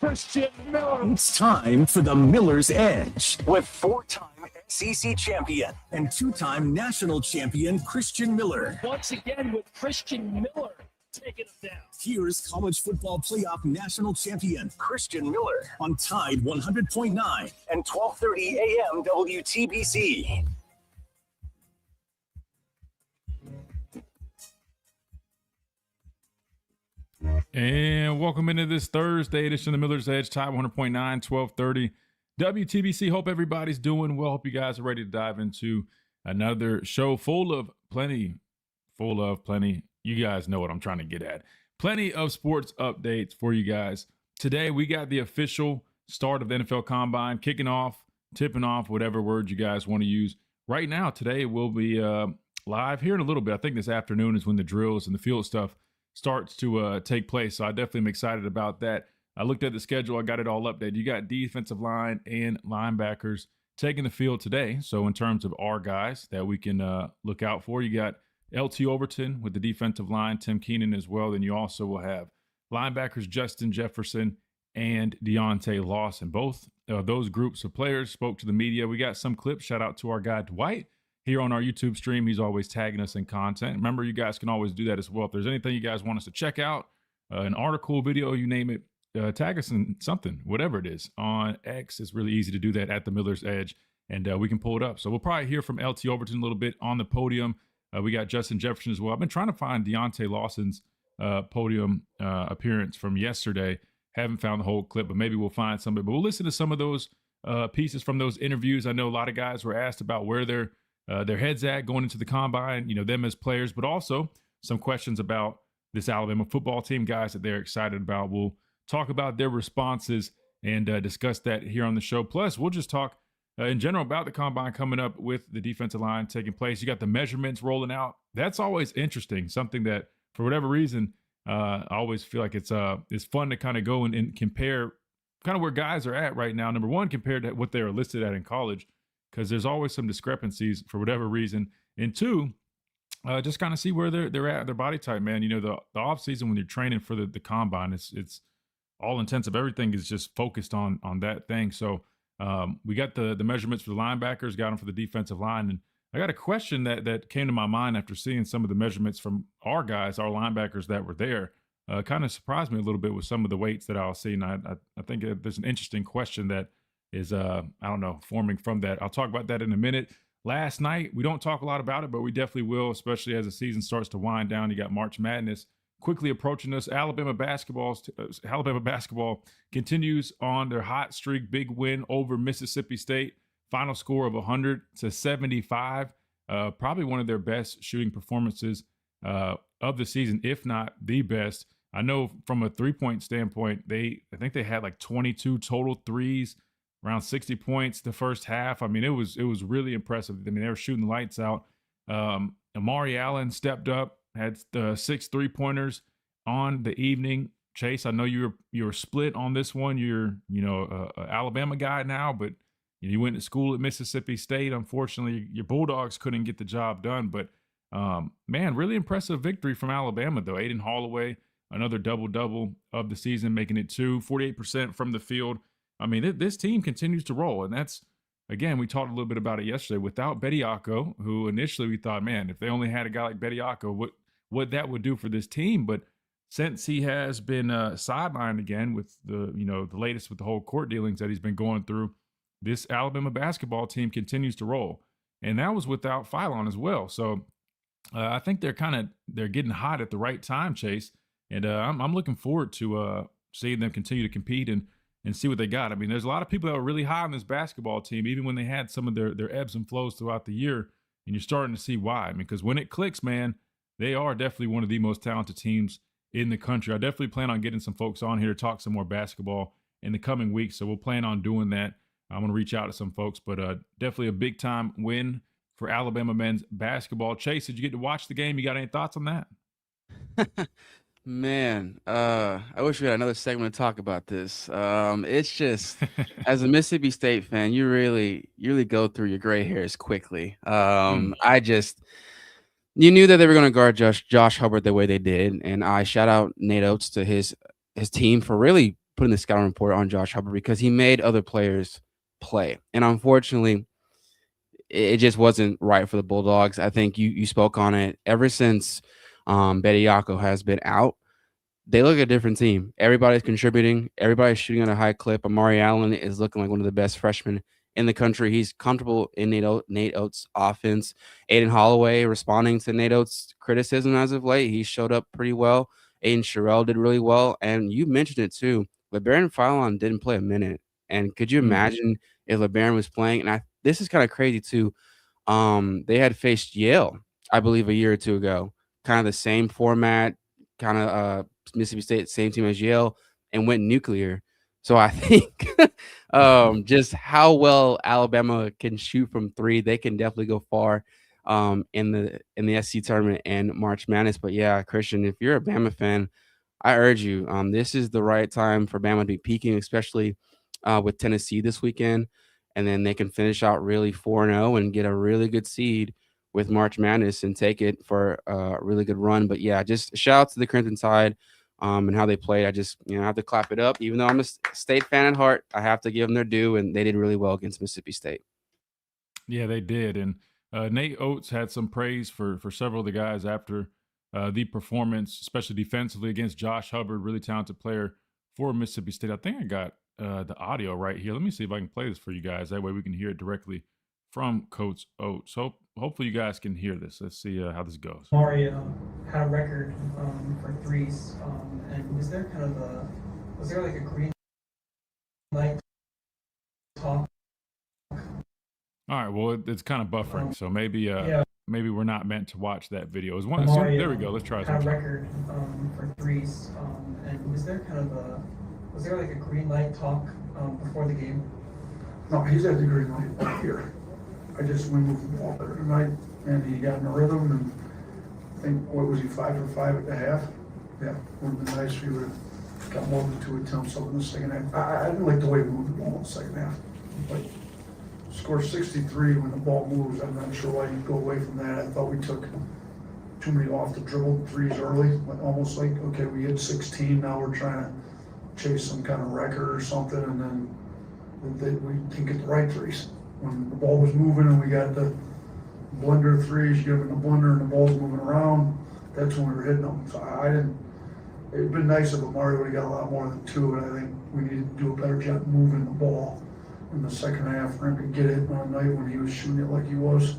Christian Miller. It's time for the Miller's Edge with 4-time SEC champion and 2-time national champion Christian Miller. Once again with Christian Miller taking him down. Here's college football playoff national champion Christian Miller on Tide 100.9 and 12:30 a.m. WTBC. And welcome into this Thursday edition of the Miller's Edge, Tide 100.9, 12:30 WTBC. Hope everybody's doing well. Hope you guys are ready to dive into another show full of plenty. You guys know what I'm trying to get at. Plenty of sports updates for you guys. Today, we got the official start of the NFL Combine kicking off, tipping off, whatever word you guys want to use. Right now, today, we'll be live here in a little bit. I think this afternoon is when the drills and the field stuff starts to take place. So I definitely am excited about that. I looked at the schedule. I got it all updated. You got defensive line and linebackers taking the field today. So in terms of our guys that we can look out for, you got LT Overton with the defensive line, Tim Keenan as well. Then you also will have linebackers Justin Jefferson and Deontay Lawson. Both those groups of players spoke to the media. We got some clips. Shout out to our guy Dwight here on our YouTube stream. He's always tagging us in content. Remember, you guys can always do that as well. If there's anything you guys want us to check out, an article, video, you name it, tag us in something, whatever it is. On X, it's really easy to do that at the Miller's Edge, and we can pull it up. So we'll probably hear from LT Overton a little bit on the podium. We got Justin Jefferson as well. I've been trying to find Deontay Lawson's podium appearance from yesterday. Haven't found the whole clip, but maybe we'll find somebody. But we'll listen to some of those pieces from those interviews. I know a lot of guys were asked about where their heads at going into the combine, them as players, but also some questions about this Alabama football team, guys that they're excited about. We'll talk about their responses and discuss that here on the show. Plus, we'll just talk in general about the combine coming up with the defensive line taking place. You got the measurements rolling out. That's always interesting, something that for whatever reason, I always feel like it's fun to kind of go and compare kind of where guys are at right now. Number one, compared to what they were listed at in college, because there's always some discrepancies for whatever reason. And two, just kind of see where they're at, their body type, man. The off season when you're training for the combine, it's all intensive. Everything is just focused on that thing. So we got the measurements for the linebackers, got them for the defensive line. And I got a question that came to my mind after seeing some of the measurements from our guys, our linebackers that were there. Kind of surprised me a little bit with some of the weights that I'll see. And I think there's an interesting question that is, forming from that. I'll talk about that in a minute. Last night, we don't talk a lot about it, but we definitely will, especially as the season starts to wind down. You got March Madness quickly approaching us. Alabama basketball continues on their hot streak. Big win over Mississippi State. Final score of 100-75. Probably one of their best shooting performances of the season, if not the best. I know from a three-point standpoint, I think they had like 22 total threes, around 60 points the first half. I mean, it was really impressive. I mean, they were shooting the lights out. Amari Allen stepped up, had 6 3-pointers on the evening. Chase, I know you were split on this one. You're a Alabama guy now, but you went to school at Mississippi State. Unfortunately, your Bulldogs couldn't get the job done. But man, really impressive victory from Alabama though. Aiden Holloway, another double-double of the season, making it 48% from the field. I mean, this team continues to roll, and that's, again, we talked a little bit about it yesterday. Without Bediako, who initially we thought, man, if they only had a guy like Bediako, what that would do for this team. But since he has been sidelined again with the latest with the whole court dealings that he's been going through, this Alabama basketball team continues to roll, and that was without Philon as well. So I think they're getting hot at the right time, Chase, and I'm looking forward to seeing them continue to compete and see what they got. I mean, there's a lot of people that were really high on this basketball team, even when they had some of their ebbs and flows throughout the year, and you're starting to see why. I mean, because when it clicks, man, they are definitely one of the most talented teams in the country. I definitely plan on getting some folks on here to talk some more basketball in the coming weeks, so we'll plan on doing that. I'm going to reach out to some folks, but definitely a big-time win for Alabama men's basketball. Chase, did you get to watch the game? You got any thoughts on that? Man, I wish we had another segment to talk about this. It's just, as a Mississippi State fan, you really go through your gray hairs quickly. You knew that they were going to guard Josh Hubbard the way they did, and I shout out Nate Oates to his team for really putting the scouting report on Josh Hubbard because he made other players play. And unfortunately, it just wasn't right for the Bulldogs. I think you spoke on it. Ever since Bediako has been out, they look a different team. Everybody's contributing. Everybody's shooting at a high clip. Amari Allen is looking like one of the best freshmen in the country. He's comfortable in Nate Oates' offense. Aiden Holloway responding to Nate Oates' criticism as of late. He showed up pretty well. Aiden Sherrill did really well. And you mentioned it too. LeBaron Philon didn't play a minute. And could you imagine if LeBaron was playing? And this is kind of crazy too. They had faced Yale, I believe, a year or two ago. Kind of the same format, kind of Mississippi State, same team as Yale, and went nuclear. So I think just how well Alabama can shoot from three, they can definitely go far in the SC tournament and March Madness. But yeah, Christian, if you're a Bama fan, I urge you. This is the right time for Bama to be peaking, especially with Tennessee this weekend, and then they can finish out really 4-0 and get a really good seed with March Madness and take it for a really good run. But yeah, just shout out to the Crimson Tide and how they played. I just have to clap it up. Even though I'm a State fan at heart, I have to give them their due, and they did really well against Mississippi State. Yeah, they did. And Nate Oates had some praise for several of the guys after the performance, especially defensively against Josh Hubbard, really talented player for Mississippi State. I think I got the audio right here. Let me see if I can play this for you guys. That way we can hear it directly from Coach Oates. So hopefully you guys can hear this. Let's see how this goes. Mario had a record for threes, and was there like a green light talk? All right, well, it's kind of buffering, so maybe maybe we're not meant to watch that video. There we go. Let's try had some. a record for threes, and was there like a green light talk before the game? No, he's at the green light here. We moved the ball better tonight, and he got in a rhythm, and I think, what was he, 5 for 5 at the half? Yeah, would have been nice if he would have got more than 2 attempts over in the second half. I didn't like the way we moved the ball in the second half. But score 63 when the ball moves, I'm not sure why you go away from that. I thought we took too many off the dribble threes early, almost like, okay, we hit 16, now we're trying to chase some kind of record or something, and then we didn't get the right threes. When the ball was moving and we got the blender threes, you give it the blender and the ball's moving around, that's when we were hitting them. So it'd been nice if Amari would have got a lot more than 2, and I think we needed to do a better job moving the ball in the second half for him to get it on a night when he was shooting it like he was.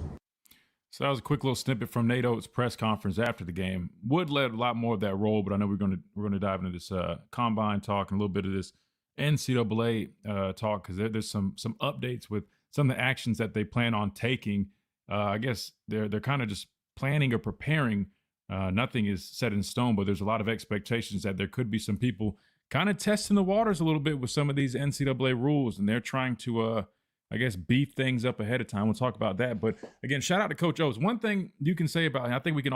So that was a quick little snippet from Nate Oates' press conference after the game. Wood led a lot more of that role, but I know we're going to dive into this combine talk and a little bit of this NCAA talk, because there's some updates with some of the actions that they plan on taking. I guess they're kind of just planning or preparing. Nothing is set in stone, but there's a lot of expectations that there could be some people kind of testing the waters a little bit with some of these NCAA rules, and they're trying to, I guess, beef things up ahead of time. We'll talk about that. But again, shout out to Coach Oates. One thing you can say about him, I think we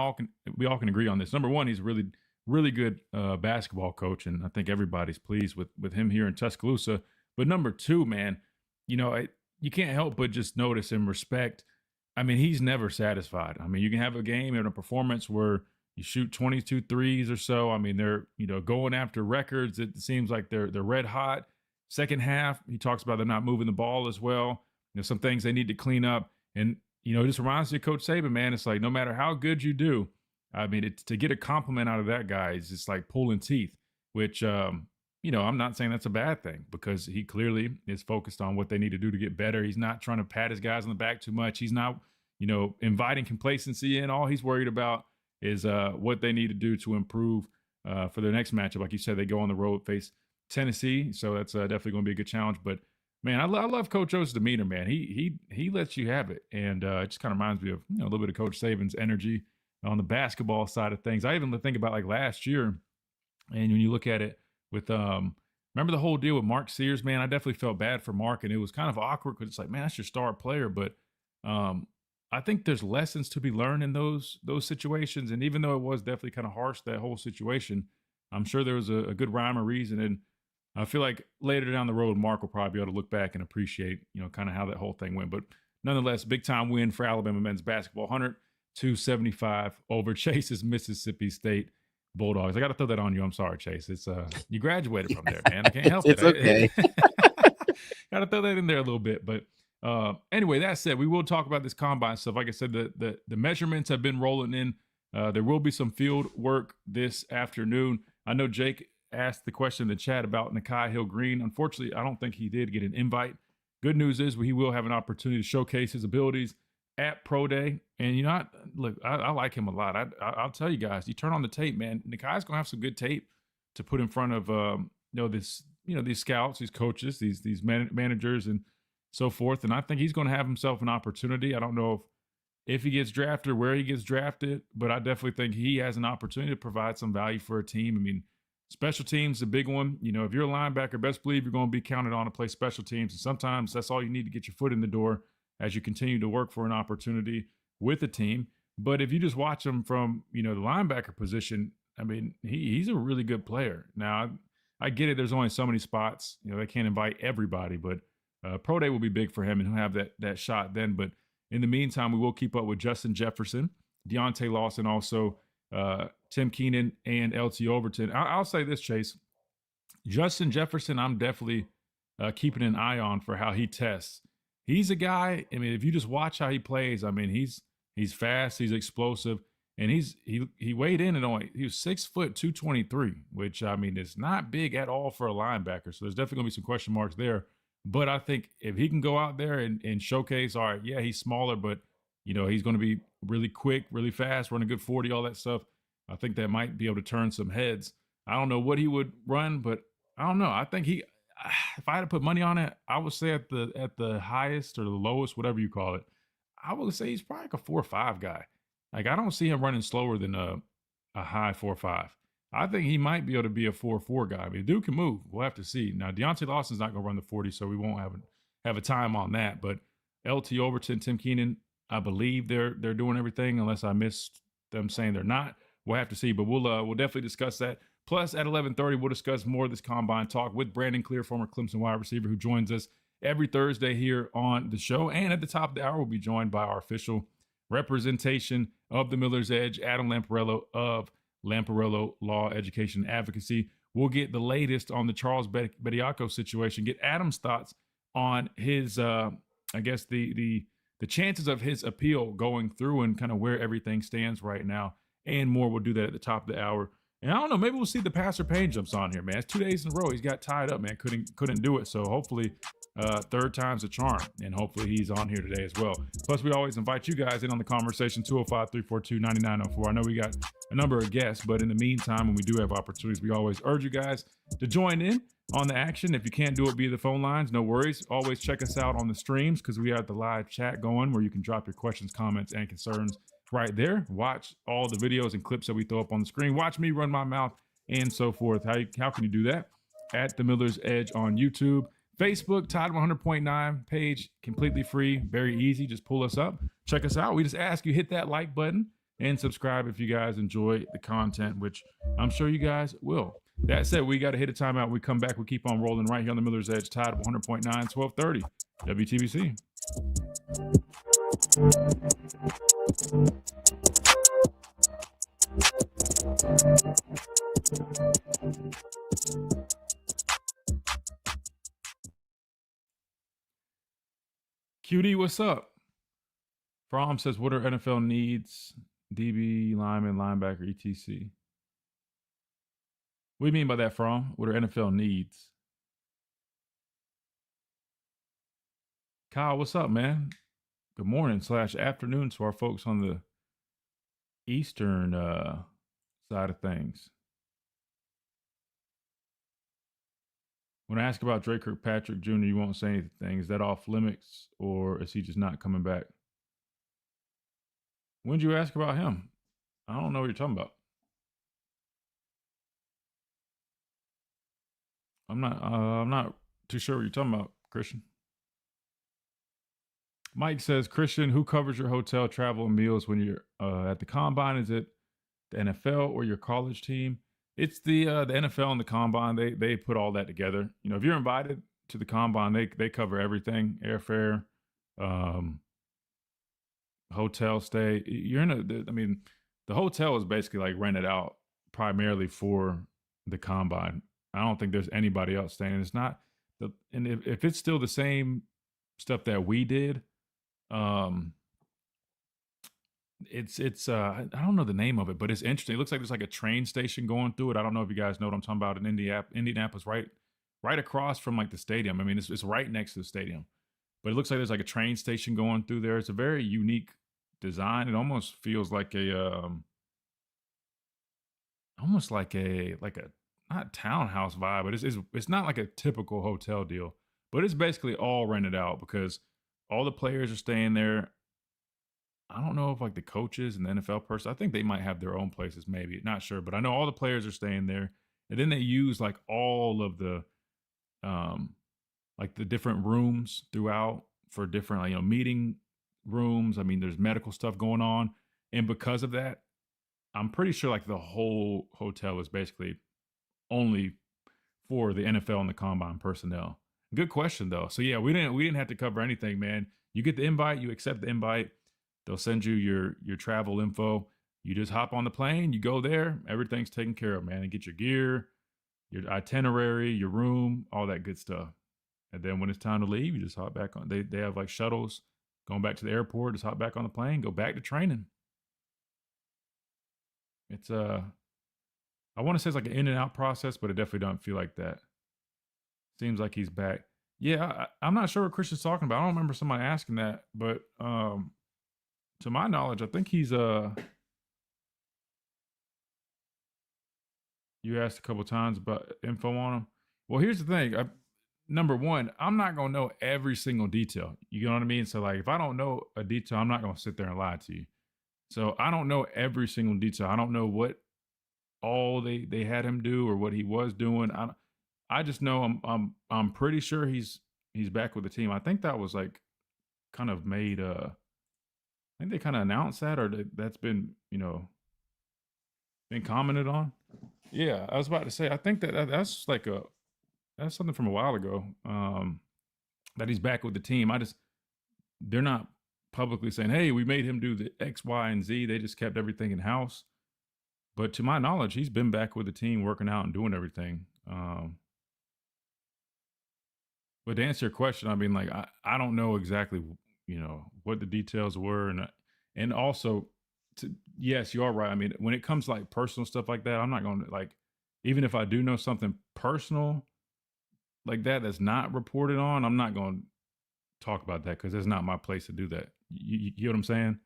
all can agree on this. Number one, he's a really, really good basketball coach, and I think everybody's pleased with him here in Tuscaloosa. But number two, man, you can't help but just notice and respect. I mean, he's never satisfied. I mean, you can have a game and a performance where you shoot 22 threes or so. I mean, they're, going after records. It seems like they're red hot. Second half, he talks about they're not moving the ball as well. Some things they need to clean up. And, it just reminds me of Coach Saban, man. It's like no matter how good you do, I mean, to get a compliment out of that guy is just like pulling teeth, which, I'm not saying that's a bad thing, because he clearly is focused on what they need to do to get better. He's not trying to pat his guys on the back too much. He's not, inviting complacency in. All he's worried about is what they need to do to improve for their next matchup. Like you said, they go on the road, face Tennessee, so that's definitely going to be a good challenge. But man, I love Coach O's demeanor, man. He lets you have it, and it just kind of reminds me of a little bit of Coach Saban's energy on the basketball side of things. I even think about like last year, and when you look at it with remember the whole deal with Mark Sears, man. I definitely felt bad for Mark, and it was kind of awkward because it's like, man, that's your star player, but I think there's lessons to be learned in those situations. And even though it was definitely kind of harsh, that whole situation, I'm sure there was a good rhyme or reason. And I feel like later down the road, Mark will probably be able to look back and appreciate, kind of how that whole thing went. But nonetheless, big time win for Alabama men's basketball, 102-75 over Chase's Mississippi State Bulldogs. I got to throw that on you. I'm sorry, Chase. It's you graduated from there, man. I can't help It's it. okay. Got to throw that in there a little bit. But anyway, that said, we will talk about this combine stuff. Like I said, the measurements have been rolling in. There will be some field work this afternoon. I know Jake asked the question in the chat about Nakai Hill-Green. Unfortunately, I don't think he did get an invite. Good news is he will have an opportunity to showcase his abilities at Pro Day. And, you know, I like him a lot. I'll tell you guys, you turn on the tape, man, Nakai's going to have some good tape to put in front of, these scouts, these coaches, these managers and so forth. And I think he's going to have himself an opportunity. I don't know if he gets drafted or where he gets drafted, but I definitely think he has an opportunity to provide some value for a team. I mean, special teams, a big one. You know, if you're a linebacker, best believe you're going to be counted on to play special teams. And sometimes that's all you need to get your foot in the door as you continue to work for an opportunity with a team. But if you just watch him from, the linebacker position, I mean, he's a really good player. Now, I get it. There's only so many spots. They can't invite everybody, but Pro Day will be big for him and he'll have that shot then. But in the meantime, we will keep up with Justin Jefferson, Deontay Lawson, also Tim Keenan and LT Overton. I'll say this, Chase. Justin Jefferson, I'm definitely keeping an eye on for how he tests. He's a guy, I mean, if you just watch how he plays, I mean, he's fast, he's explosive, and he weighed in at he was 6 foot 223, which, I mean, is not big at all for a linebacker. So there's definitely going to be some question marks there. But I think if he can go out there and showcase, all right, yeah, he's smaller, but, he's going to be really quick, really fast, run a good 40, all that stuff. I think that might be able to turn some heads. I don't know what he would run, but I don't know. I think if I had to put money on it, I would say at the highest or the lowest, whatever you call it, I would say he's probably like a 4.5 guy. Like, I don't see him running slower than a high 4.5. I think he might be able to be a 4.4 guy. I mean, dude can move. We'll have to see. Now, Deontay Lawson's not going to run the 40, so we won't have a time on that. But LT Overton, Tim Keenan, I believe they're doing everything, unless I missed them saying they're not. We'll have to see, but we'll definitely discuss that. Plus, at 11:30, we'll discuss more of this combine talk with Brandon Clear, former Clemson wide receiver, who joins us every Thursday here on the show. And at the top of the hour, we'll be joined by our official representation of the Miller's Edge, Adam Lamparello of Lamparello Law Education Advocacy. We'll get the latest on the Charles Bediako situation, get Adam's thoughts on his, the chances of his appeal going through and kind of where everything stands right now, and more. We'll do that at the top of the hour. And I don't know, maybe we'll see the Pastor Payne jumps on here, man. It's 2 days in a row. He's got tied up, man. Couldn't do it. So hopefully third time's a charm, and hopefully he's on here today as well. Plus, we always invite you guys in on the conversation, 205-342-9904. I know we got a number of guests, but in the meantime, when we do have opportunities, we always urge you guys to join in on the action. If you can't do it via the phone lines, no worries. Always check us out on the streams, because we have the live chat going where you can drop your questions, comments, and concerns right there. Watch all the videos and clips that we throw up on the screen. Watch me run my mouth and so forth. How can you do that? At the Miller's Edge on YouTube. Facebook, Tide 100.9 page, completely free, very easy. Just pull us up, check us out. We just ask you hit that like button and subscribe if you guys enjoy the content, which I'm sure you guys will. That said, we got to hit a timeout. We come back, we keep on rolling right here on the Miller's Edge, Tide 100.9, 1230, WTBC. QD, what's up? Fromm says, what are NFL needs? DB, lineman, linebacker, etc. What do you mean by that, Fromm? What are NFL needs? Kyle, what's up, man? Good morning / afternoon to our folks on the Eastern side of things. When I ask about Drake Kirkpatrick Jr., you won't say anything. Is that off limits, or is he just not coming back? When did you ask about him? I don't know what you're talking about. I'm not too sure what you're talking about, Christian. Mike says, Christian, who covers your hotel, travel, and meals when you're at the combine? Is it the NFL or your college team? It's the NFL and the combine. They put all that together. If you're invited to the combine, they cover everything: airfare, hotel stay. The hotel is basically like rented out primarily for the combine. I don't think there's anybody else staying. It's not and if it's still the same stuff that we did, it's I don't know the name of it, but it's interesting. It looks like there's like a train station going through it. I don't know if you guys know what I'm talking about in Indianapolis, right across from like the stadium. I mean, it's right next to the stadium, but it looks like there's like a train station going through there. It's a very unique design. It almost feels like almost like a not townhouse vibe, but it's not like a typical hotel deal, but it's basically all rented out because all the players are staying there. I don't know if like the coaches and the NFL person, I think they might have their own places, maybe, not sure, but I know all the players are staying there. And then they use like all of the like the different rooms throughout for different, like, meeting rooms. I mean, there's medical stuff going on. And because of that, I'm pretty sure like the whole hotel is basically only for the NFL and the combine personnel. Good question though. So yeah, we didn't have to cover anything, man. You get the invite, you accept the invite. They'll send you your travel info. You just hop on the plane, you go there, everything's taken care of, man. And get your gear, your itinerary, your room, all that good stuff. And then when it's time to leave, you just hop back on. They have like shuttles going back to the airport, just hop back on the plane, go back to training. It's I want to say it's like an in and out process, but it definitely don't feel like that. Seems like he's back. Yeah, I'm not sure what Christian's talking about. I don't remember somebody asking that, but to my knowledge, I think he's you asked a couple times about info on him. Well, here's the thing. Number one, I'm not gonna know every single detail. You know what I mean? So like, if I don't know a detail, I'm not gonna sit there and lie to you. So I don't know every single detail. I don't know what all they had him do or what he was doing. I just know I'm pretty sure he's back with the team. I think that was like kind of made I think they kind of announced that, or that's been been commented on. Yeah, I was about to say I think that's like that's something from a while ago, that he's back with the team. They're not publicly saying, hey, we made him do the X, Y, and Z. They just kept everything in house. But to my knowledge, he's been back with the team working out and doing everything. But to answer your question, I mean, like, I don't know exactly, what the details were. And also, yes, you are right. I mean, when it comes to like personal stuff like that, I'm not going to like, even if I do know something personal like that's not reported on, I'm not going to talk about that because it's not my place to do that. You know what I'm saying?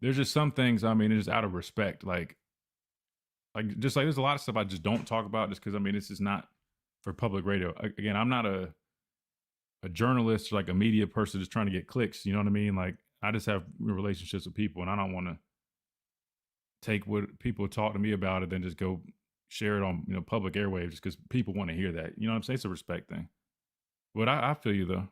There's just some things, I mean, it's just out of respect. Like just like there's a lot of stuff I just don't talk about just because, I mean, this is not for public radio. Again, I'm not a journalist or like a media person just trying to get clicks. You know what I mean? Like I just have relationships with people and I don't want to take what people talk to me about it then just go share it on, public airwaves just because people want to hear that. You know what I'm saying? It's a respect thing. But I feel you though.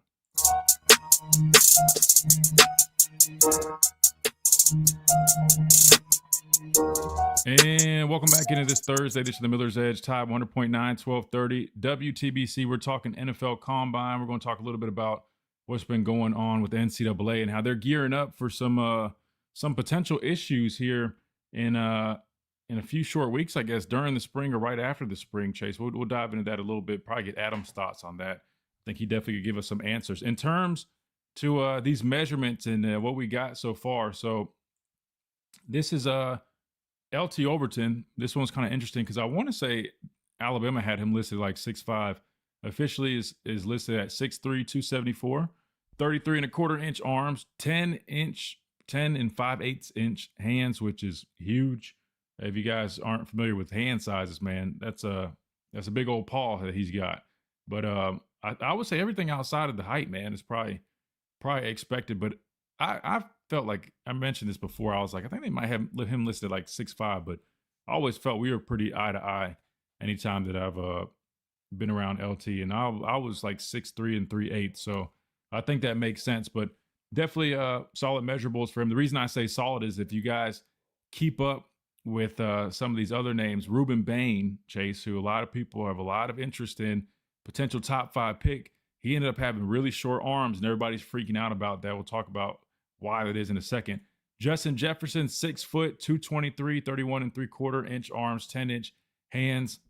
And welcome back into this Thursday edition of the Miller's Edge, Tide 100.9, 1230 WTBC. We're talking NFL Combine. We're going to talk a little bit about what's been going on with the NCAA and how they're gearing up for some potential issues here in a few short weeks, I guess, during the spring or right after the spring, Chase. We'll dive into that a little bit, probably get Adam's thoughts on that. I think he definitely could give us some answers. In terms to these measurements and what we got so far. So this is LT Overton. This one's kind of interesting because I want to say Alabama had him listed like 6'5". Officially is listed at 6'3", 274, 33 and a quarter inch arms, 10 and 5/8 inch hands, which is huge. If you guys aren't familiar with hand sizes, man, that's a big old paw that he's got. But I would say everything outside of the height, man, is probably expected. But I felt like I mentioned this before. I was like, I think they might have him listed like 6'5", but I always felt we were pretty eye to eye anytime that I've been around LT, and I was like 6'3" and 3/8, so I think that makes sense. But definitely solid measurables for him. The reason I say solid is if you guys keep up with some of these other names, Ruben Bain, Chase, who a lot of people have a lot of interest in, potential top 5 pick. He ended up having really short arms, and everybody's freaking out about that. We'll talk about why that is in a second. Justin Jefferson, 6 foot, 223, 31 3/4 inch arms, 10-inch hands.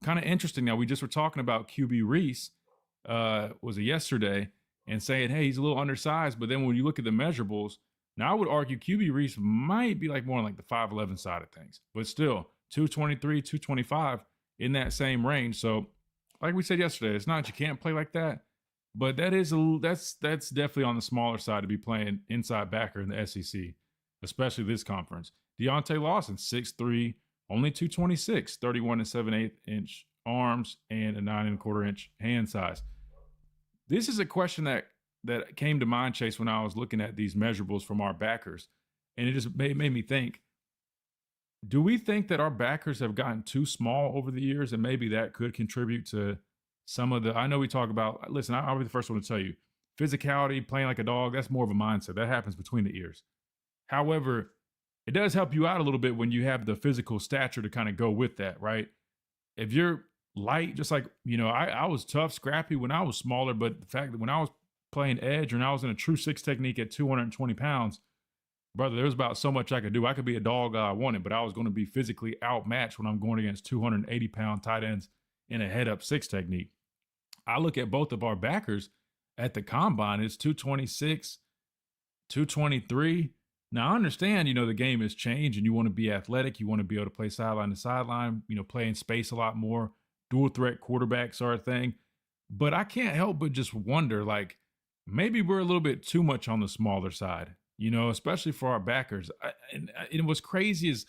Kind of interesting. Now, we just were talking about QB Reese, was it yesterday, and saying, hey, he's a little undersized. But then when you look at the measurables, now I would argue QB Reese might be like more on like the 5'11 side of things. But still, 223, 225 in that same range. So, like we said yesterday, it's not that you can't play like that, but that's definitely on the smaller side to be playing inside backer in the SEC, especially this conference. Deontay Lawson, 6'3", only 226, 31 7/8 arms and a 9 1/4 hand size. This is a question that came to mind, Chase, when I was looking at these measurables from our backers, and it just made me think, do we think that our backers have gotten too small over the years, and maybe that could contribute to some of the, I know we talk about, listen, I'll be the first one to tell you, physicality, playing like a dog, that's more of a mindset. That happens between the ears. However, it does help you out a little bit when you have the physical stature to kind of go with that, right? If you're light, just like, I was tough, scrappy when I was smaller, but the fact that when I was playing edge and I was in a true 6 technique at 220 pounds, brother, there was about so much I could do. I could be a dog I wanted, but I was going to be physically outmatched when I'm going against 280-pound tight ends in a head-up 6 technique. I look at both of our backers at the combine. It's 226, 223. Now, I understand, the game has changed and you want to be athletic. You want to be able to play sideline to sideline, play in space a lot more. Dual threat quarterbacks are a thing. But I can't help but just wonder, like, maybe we're a little bit too much on the smaller side, especially for our backers. And what's crazy is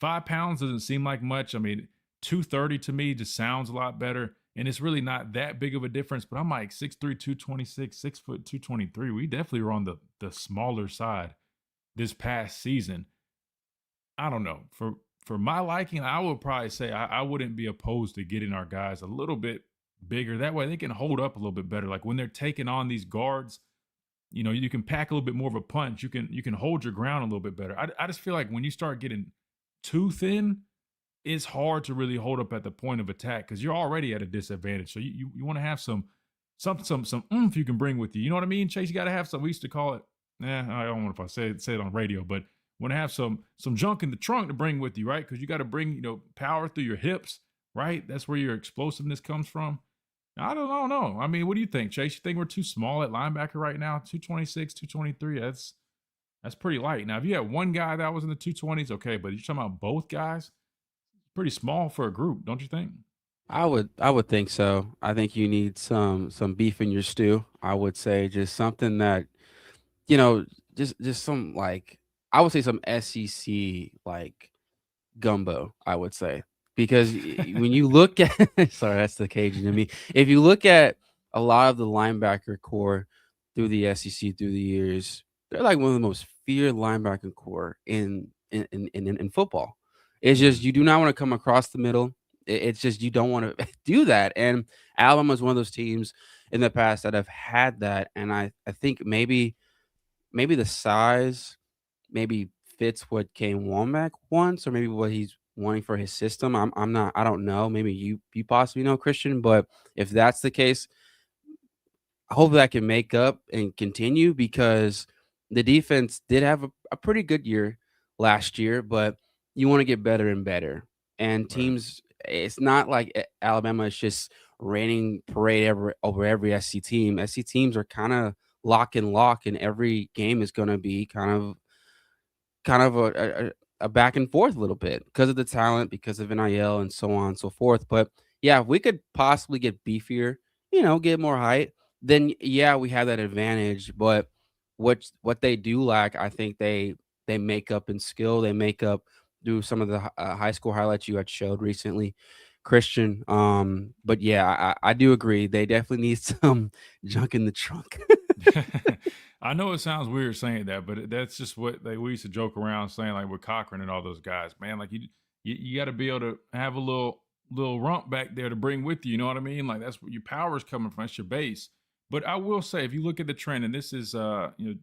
5 pounds doesn't seem like much. I mean, 230 to me just sounds a lot better. And it's really not that big of a difference. But I'm like 6'3", 226, 6 foot, 223. We definitely were on the smaller side this past season. I don't know. For my liking, I would probably say I wouldn't be opposed to getting our guys a little bit bigger. That way they can hold up a little bit better. Like when they're taking on these guards, you can pack a little bit more of a punch. You can hold your ground a little bit better. I just feel like when you start getting too thin, it's hard to really hold up at the point of attack because you're already at a disadvantage. So you want to have some oomph you can bring with you. You know what I mean, Chase? You got to have some. We used to call it. I don't know if I say it on radio, but want to have some junk in the trunk to bring with you, right? Because you got to bring power through your hips, right? That's where your explosiveness comes from. I don't know. I mean, what do you think, Chase? You think we're too small at linebacker right now? 226, 223. That's pretty light. Now, if you had one guy that was in the 220s, okay, but you're talking about both guys, pretty small for a group, don't you think? I would think so. I think you need some beef in your stew. I would say just something that, just some, like, I would say some SEC like gumbo, I would say. Because when you look at sorry, that's the Cajun in me. If you look at a lot of the linebacker core through the SEC through the years, they're like one of the most feared linebacker core in football. It's just you do not want to come across the middle. It's just you don't want to do that. And Alabama is one of those teams in the past that have had that. And I think maybe the size maybe fits what Kane Womack wants, or maybe what he's wanting for his system. I don't know. Maybe you possibly know, Christian, but if that's the case, I hope that can make up and continue because the defense did have a pretty good year last year, but you want to get better and better. And teams, it's not like Alabama is just raining parade over every SC team. SC teams are kind of lock and lock, and every game is going to be kind of a back and forth a little bit because of the talent, because of NIL and so on and so forth. But yeah, if we could possibly get beefier, get more height, then yeah, we have that advantage. But what they do lack, I think they make up in skill. They make up through some of the high school highlights you had showed recently, Christian. But yeah, I do agree. They definitely need some junk in the trunk. I know it sounds weird saying that, but that's just what we used to joke around saying, like with Cochran and all those guys, man. Like you got to be able to have a little rump back there to bring with you. You know what I mean? Like that's where your power is coming from. That's your base. But I will say, if you look at the trend, and this is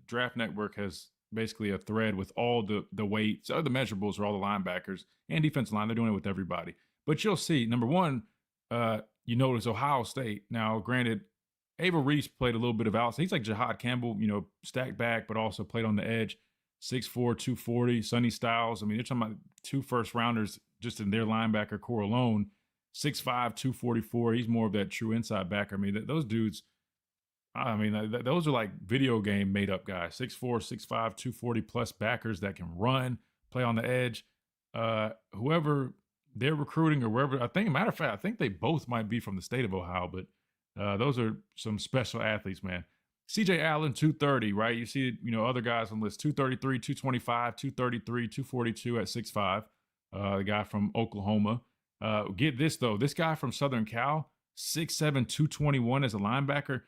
Draft Network has basically a thread with all the weights, the measurables for all the linebackers and defensive line. They're doing it with everybody. But you'll see, number one, you notice Ohio State. Now, granted, Ava Reese played a little bit of outside. He's like Jahad Campbell, stacked back, but also played on the edge. 6'4", 240. Sonny Styles. I mean, they're talking about 2 first-rounders just in their linebacker core alone. 6'5", 244. He's more of that true inside backer. I mean, those dudes, I mean, those are like video game made-up guys. 6'4", 6'5", 240 plus backers that can run, play on the edge. Whoever they're recruiting or wherever, matter of fact, I think they both might be from the state of Ohio, but those are some special athletes, man. CJ Allen, 230, right? You see, other guys on the list, 233, 225, 233, 242 at 6'5". The guy from Oklahoma. Get this, though. This guy from Southern Cal, 6'7", 221 as a linebacker.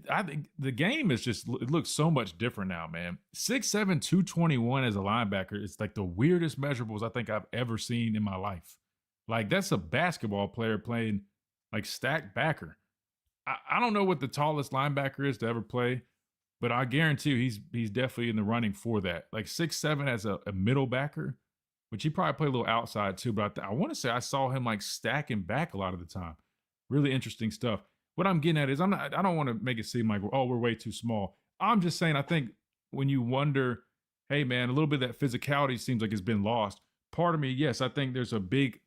I think the game is just, it looks so much different now, man. 6'7", 221 as a linebacker. It's like the weirdest measurables I think I've ever seen in my life. Like, that's a basketball player playing like stacked backer. I don't know what the tallest linebacker is to ever play, but I guarantee you he's definitely in the running for that. Like 6'7" as a middle backer, which he probably played a little outside too, but I want to say I saw him like stacking back a lot of the time. Really interesting stuff. What I'm getting at is I don't want to make it seem like, we're way too small. I'm just saying, I think when you wonder, hey man, a little bit of that physicality seems like it's been lost. Part of me, yes, I think there's a big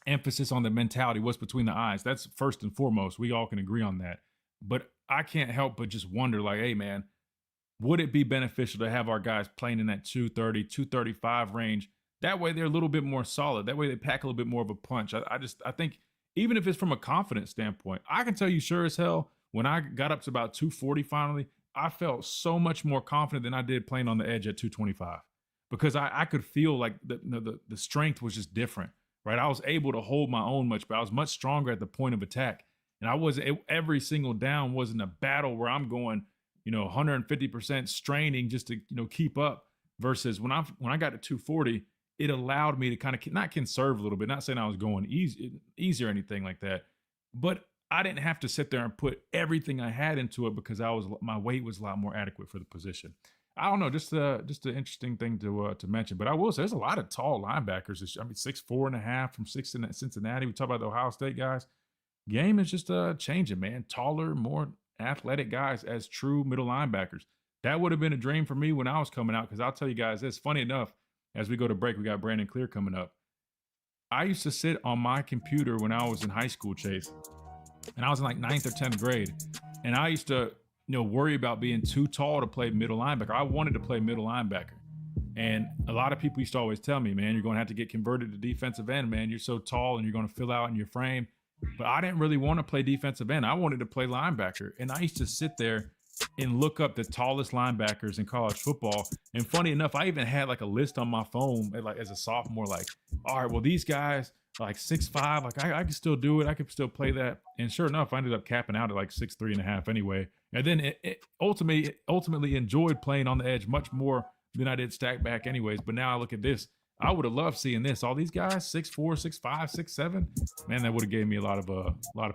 emphasis on the mentality, what's between the eyes. That's first and foremost. We all can agree on that. But I can't help but just wonder, like, hey man, would it be beneficial to have our guys playing in that 230, 235 range? That way they're a little bit more solid. That way they pack a little bit more of a punch. I think even if it's from a confidence standpoint, I can tell you sure as hell, when I got up to about 240 finally, I felt so much more confident than I did playing on the edge at 225 because I could feel like the strength was just different. Right, I was able to hold my own much, but I was much stronger at the point of attack. And every single down wasn't a battle where I'm going, 150% straining just to, keep up. Versus when I got to 240, it allowed me to kind of not conserve a little bit. Not saying I was going easy or anything like that, but I didn't have to sit there and put everything I had into it because my weight was a lot more adequate for the position. I don't know, just an interesting thing to mention. But I will say there's a lot of tall linebackers. 6'4.5" from Cincinnati. We talk about the Ohio State guys. Game is just changing, man. Taller, more athletic guys as true middle linebackers. That would have been a dream for me when I was coming out because I'll tell you guys this. Funny enough, as we go to break, we got Brandon Clear coming up. I used to sit on my computer when I was in high school, Chase, and I was in like 9th or 10th grade, and I used to worry about being too tall to play middle linebacker. I wanted to play middle linebacker. And a lot of people used to always tell me, man, you're going to have to get converted to defensive end, man. You're so tall and you're going to fill out in your frame. But I didn't really want to play defensive end. I wanted to play linebacker. And I used to sit there and look up the tallest linebackers in college football. And funny enough, I even had like a list on my phone as a sophomore, like, all right, well, these guys like 6'5", like I could still do it. I could still play that. And sure enough, I ended up capping out at like 6'3.5" anyway. And then it ultimately enjoyed playing on the edge much more than I did stack back anyways. But now I look at this. I would have loved seeing this. All these guys, 6'4", 6'5", 6'7". Man, that would have gave me a lot of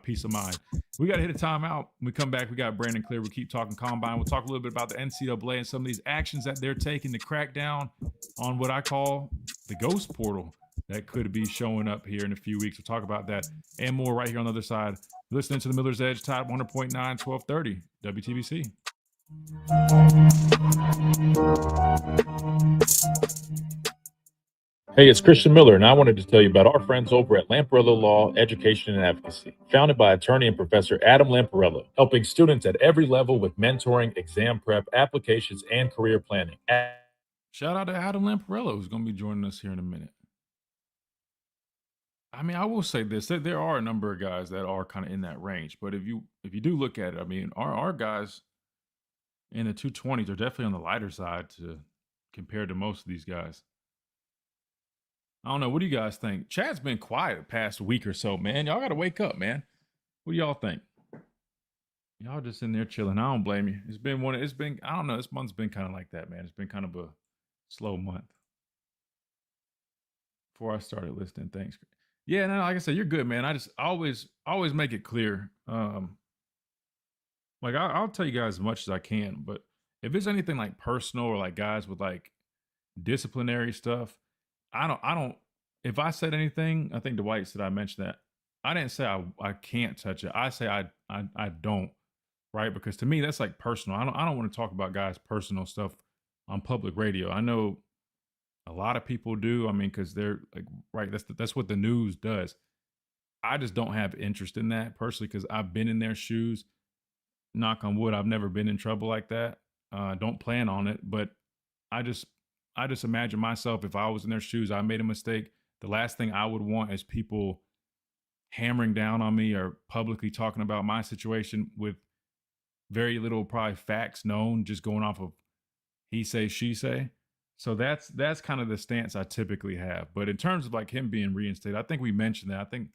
peace of mind. We got to hit a timeout. When we come back, we got Brandon Clear. We'll keep talking Combine. We'll talk a little bit about the NCAA and some of these actions that they're taking to crack down on what I call the ghost portal that could be showing up here in a few weeks. We'll talk about that and more right here on the other side. You're listening to the Miller's Edge, Tide 100.9, 1230, WTBC. Hey, it's Christian Miller, and I wanted to tell you about our friends over at Lamparello Law, Education and Advocacy, founded by attorney and professor Adam Lamparello, helping students at every level with mentoring, exam prep, applications, and career planning. Shout out to Adam Lamparello, who's going to be joining us here in a minute. I mean, I will say this, that there are a number of guys that are kind of in that range, but if you do look at it, I mean, our guys in the 220s are definitely on the lighter side compared to most of these guys. I don't know. What do you guys think? Chad's been quiet the past week or so, man. Y'all got to wake up, man. What do y'all think? Y'all just in there chilling. I don't blame you. I don't know. This month's been kind of like that, man. It's been kind of a slow month. Before I started listening, thanks. Yeah, no, like I said, you're good, man. I just always make it clear. Like I'll tell you guys as much as I can, but if it's anything like personal or like guys with like disciplinary stuff, I don't. If I said anything, I think Dwight said I mentioned that. I didn't say I can't touch it. I say I don't, right? Because to me that's like personal. I don't want to talk about guys' personal stuff on public radio. I know a lot of people do. I mean, because they're like, right, that's what the news does. I just don't have interest in that personally because I've been in their shoes. Knock on wood, I've never been in trouble like that. Don't plan on it, but I just imagine myself if I was in their shoes, I made a mistake. The last thing I would want is people hammering down on me or publicly talking about my situation with very little probably facts known, just going off of he say, she say. So that's kind of the stance I typically have. But in terms of like him being reinstated, I think we mentioned that. I think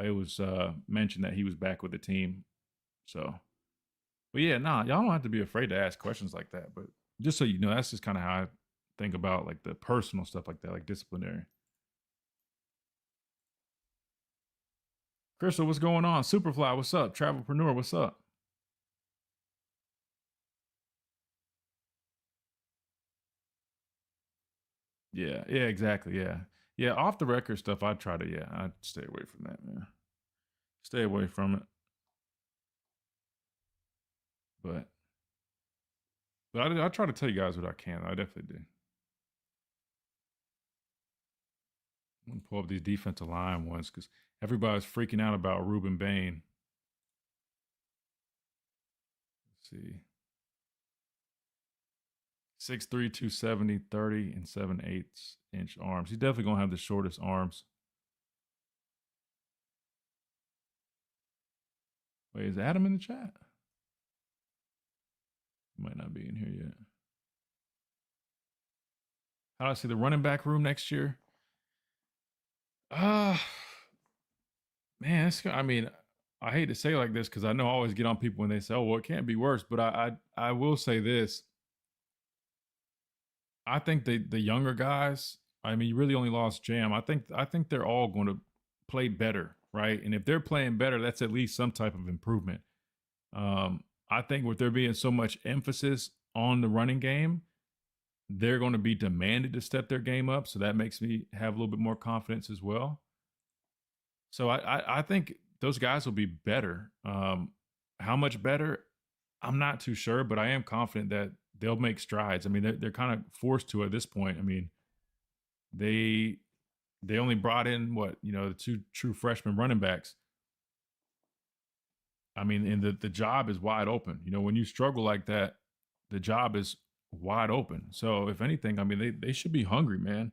it was mentioned that he was back with the team. So, but yeah, y'all don't have to be afraid to ask questions like that. But just so you know, that's just kind of how I think about like the personal stuff like that, like disciplinary. Crystal, what's going on? Superfly, what's up? Travelpreneur, what's up? Yeah, exactly. Yeah. Off the record stuff, I'd stay away from that, man. Stay away from it. But I try to tell you guys what I can. I definitely do. I'm gonna pull up these defensive line ones because everybody's freaking out about Ruben Bain. Let's see. 6'3", 270, 30 and 7/8 inch arms. He's definitely gonna have the shortest arms. Wait, is Adam in the chat? He might not be in here yet. How do I see the running back room next year? Man, I mean, I hate to say it like this because I know I always get on people when they say, "Oh, well, it can't be worse." But I will say this. I think the younger guys. I mean, you really only lost Jam. I think they're all going to play better, right? And if they're playing better, that's at least some type of improvement. I think with there being so much emphasis on the running game, they're going to be demanded to step their game up. So that makes me have a little bit more confidence as well. So I think those guys will be better. How much better? I'm not too sure, but I am confident that they'll make strides. I mean, they're kind of forced to at this point. I mean, they only brought in the two true freshman running backs. I mean, and the job is wide open. When you struggle like that, the job is wide open. So if anything, I mean, they should be hungry, man.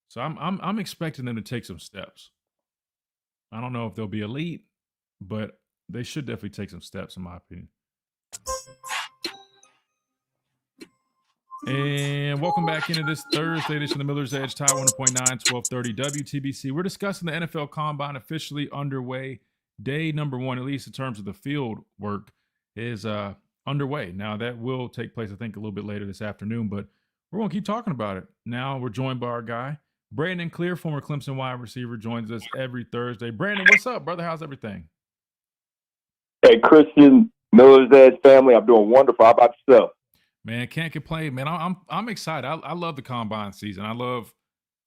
So I'm expecting them to take some steps. I don't know if they'll be elite, but they should definitely take some steps, in my opinion. And welcome back into this Thursday edition of the Miller's Edge, Tide 100.9, 1230 WTBC. We're discussing the NFL Combine officially underway. Day number 1, at least in terms of the field work, is underway. Now, that will take place, I think, a little bit later this afternoon, but we're going to keep talking about it. Now, we're joined by our guy, Brandon Clear, former Clemson wide receiver, joins us every Thursday. Brandon, what's up, brother? How's everything? Hey, Christian, Miller's Edge family, I'm doing wonderful. How about yourself? Man, can't complain, man. I'm excited. I love the combine season. I love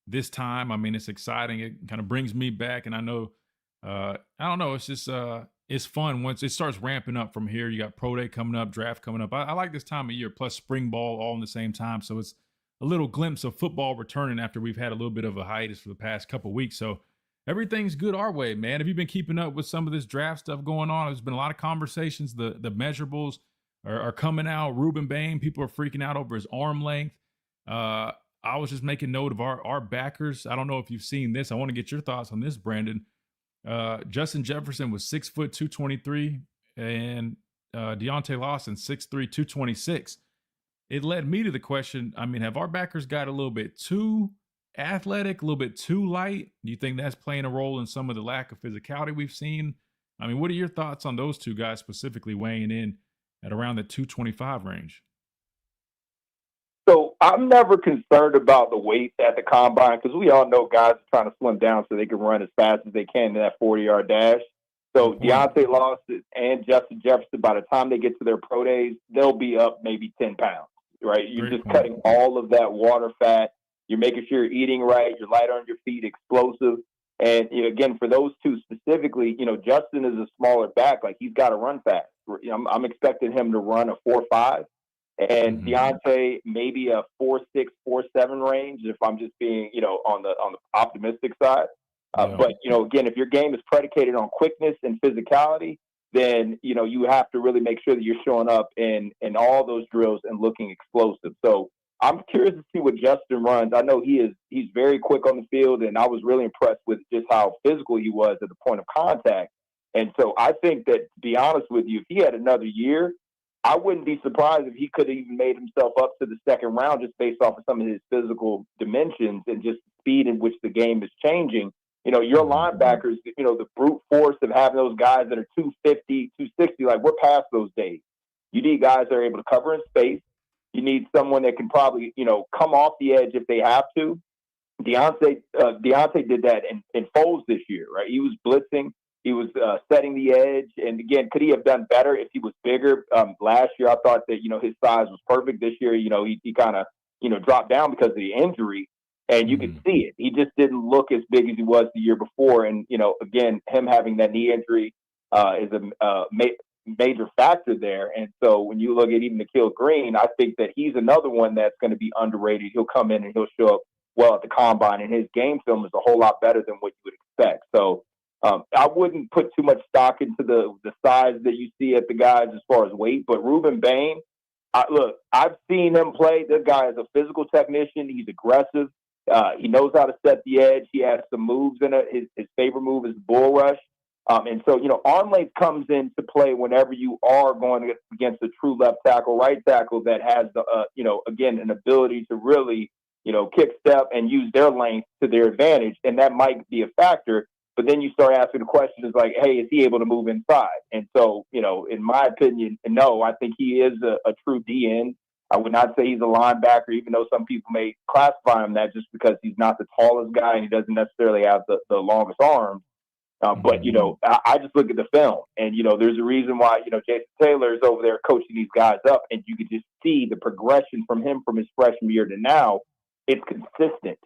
this time. I mean, it's exciting. It kind of brings me back, and I know, I don't know. It's just it's fun once it starts ramping up from here. You got pro day coming up, draft coming up. I like this time of year, plus spring ball all in the same time. So it's a little glimpse of football returning after we've had a little bit of a hiatus for the past couple of weeks. So everything's good our way, man. Have you been keeping up with some of this draft stuff going on? There's been a lot of conversations. The measurables are coming out. Ruben Bain, people are freaking out over his arm length. I was just making note of our backers. I don't know if you've seen this. I want to get your thoughts on this, Brandon. Justin Jefferson was 6 foot 223, and Deontay Lawson 6'3", 226. It led me to the question, I mean, have our backers got a little bit too athletic, a little bit too light? Do you think that's playing a role in some of the lack of physicality we've seen? I mean, what are your thoughts on those two guys specifically weighing in at around the 225 range? So I'm never concerned about the weight at the combine because we all know guys are trying to slim down so they can run as fast as they can in that 40-yard dash. So Deontay Lawson and Justin Jefferson, by the time they get to their pro days, they'll be up maybe 10 pounds, right? You're just cutting all of that water fat. You're making sure you're eating right. You're light on your feet, explosive. And, again, for those two specifically, Justin is a smaller back. Like, he's got to run fast. I'm expecting him to run a 4.5. and Deontay maybe a 4.6, 4.7 range if I'm just being, on the optimistic side. But, again, if your game is predicated on quickness and physicality, then, you have to really make sure that you're showing up in all those drills and looking explosive. So I'm curious to see what Justin runs. I know he's very quick on the field, and I was really impressed with just how physical he was at the point of contact. And so I think that, to be honest with you, if he had another year, I wouldn't be surprised if he could have even made himself up to the second round just based off of some of his physical dimensions and just the speed in which the game is changing. Your linebackers, the brute force of having those guys that are 250, 260, like we're past those days. You need guys that are able to cover in space. You need someone that can probably, come off the edge if they have to. Deontay did that in Foles this year, right? He was blitzing. He was setting the edge. And again, could he have done better if he was bigger? Last year, I thought that, his size was perfect. This year, he kind of, dropped down because of the injury. And you could see it. He just didn't look as big as he was the year before. And, again, him having that knee injury is a major factor there. And so when you look at even Nikhil Green, I think that he's another one that's going to be underrated. He'll come in and he'll show up well at the combine, and his game film is a whole lot better than what you would expect. So I wouldn't put too much stock into the size that you see at the guys as far as weight. But Ruben Bain, I've seen him play. This guy is a physical technician. He's aggressive. He knows how to set the edge. He has some moves in it. His favorite move is bull rush. And so, arm length comes into play whenever you are going against a true left tackle, right tackle that has the, again, an ability to really, kick step and use their length to their advantage. And that might be a factor. But then you start asking the questions like, hey, is he able to move inside? And so, in my opinion, no, I think he is a true DN. I would not say he's a linebacker, even though some people may classify him that just because he's not the tallest guy and he doesn't necessarily have the longest arms. But, I just look at the film and, there's a reason why, Jason Taylor is over there coaching these guys up, and you could just see the progression from him from his freshman year to now. It's consistent.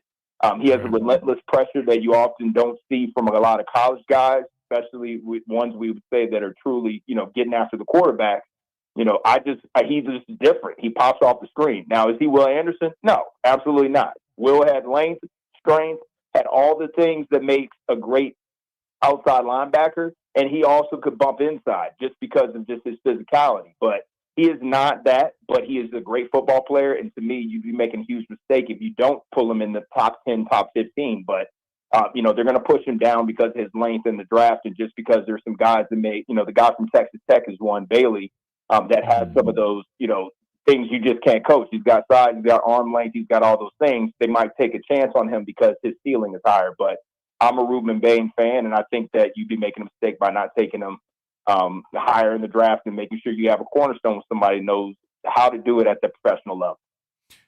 He has a relentless pressure that you often don't see from a lot of college guys, especially with ones we would say that are truly, getting after the quarterback. He's just different. He pops off the screen. Now, is he Will Anderson? No, absolutely not. Will had length, strength, had all the things that makes a great outside linebacker, and he also could bump inside just because of just his physicality. But he is not that, but he is a great football player, and to me, you'd be making a huge mistake if you don't pull him in the top 10, top 15. But, they're going to push him down because of his length in the draft and just because there's some guys that the guy from Texas Tech is one, Bailey, that has some of those, things you just can't coach. He's got size, he's got arm length, he's got all those things. They might take a chance on him because his ceiling is higher. But I'm a Ruben Bain fan, and I think that you'd be making a mistake by not taking him higher in the draft and making sure you have a cornerstone with somebody who knows how to do it at the professional level.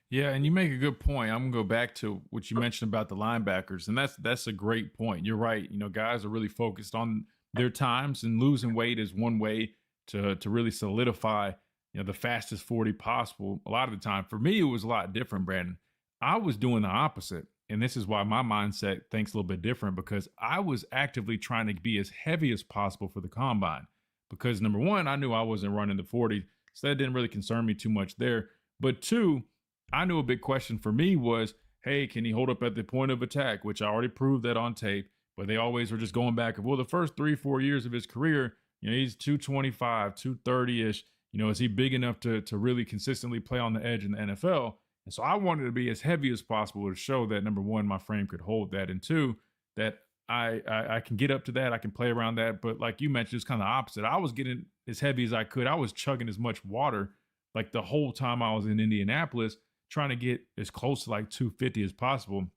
Yeah, and you make a good point. I'm gonna go back to what you mentioned about the linebackers, and that's a great point. You're right. Guys are really focused on their times, and losing weight is one way to really solidify the fastest 40 possible. A lot of the time, for me, it was a lot different, Brandon. I was doing the opposite, and this is why my mindset thinks a little bit different, because I was actively trying to be as heavy as possible for the combine. Because number one, I knew I wasn't running the 40, so that didn't really concern me too much there. But two, I knew a big question for me was, hey, can he hold up at the point of attack? Which I already proved that on tape, but they always were just going back. Well, the first 3-4 years of his career, he's 225, 230-ish. Is he big enough to really consistently play on the edge in the NFL? And so I wanted to be as heavy as possible to show that, number one, my frame could hold that, and two, that I can get up to that. I can play around that. But like you mentioned, it's kind of the opposite. I was getting as heavy as I could. I was chugging as much water like the whole time I was in Indianapolis, trying to get as close to like 250 as possible.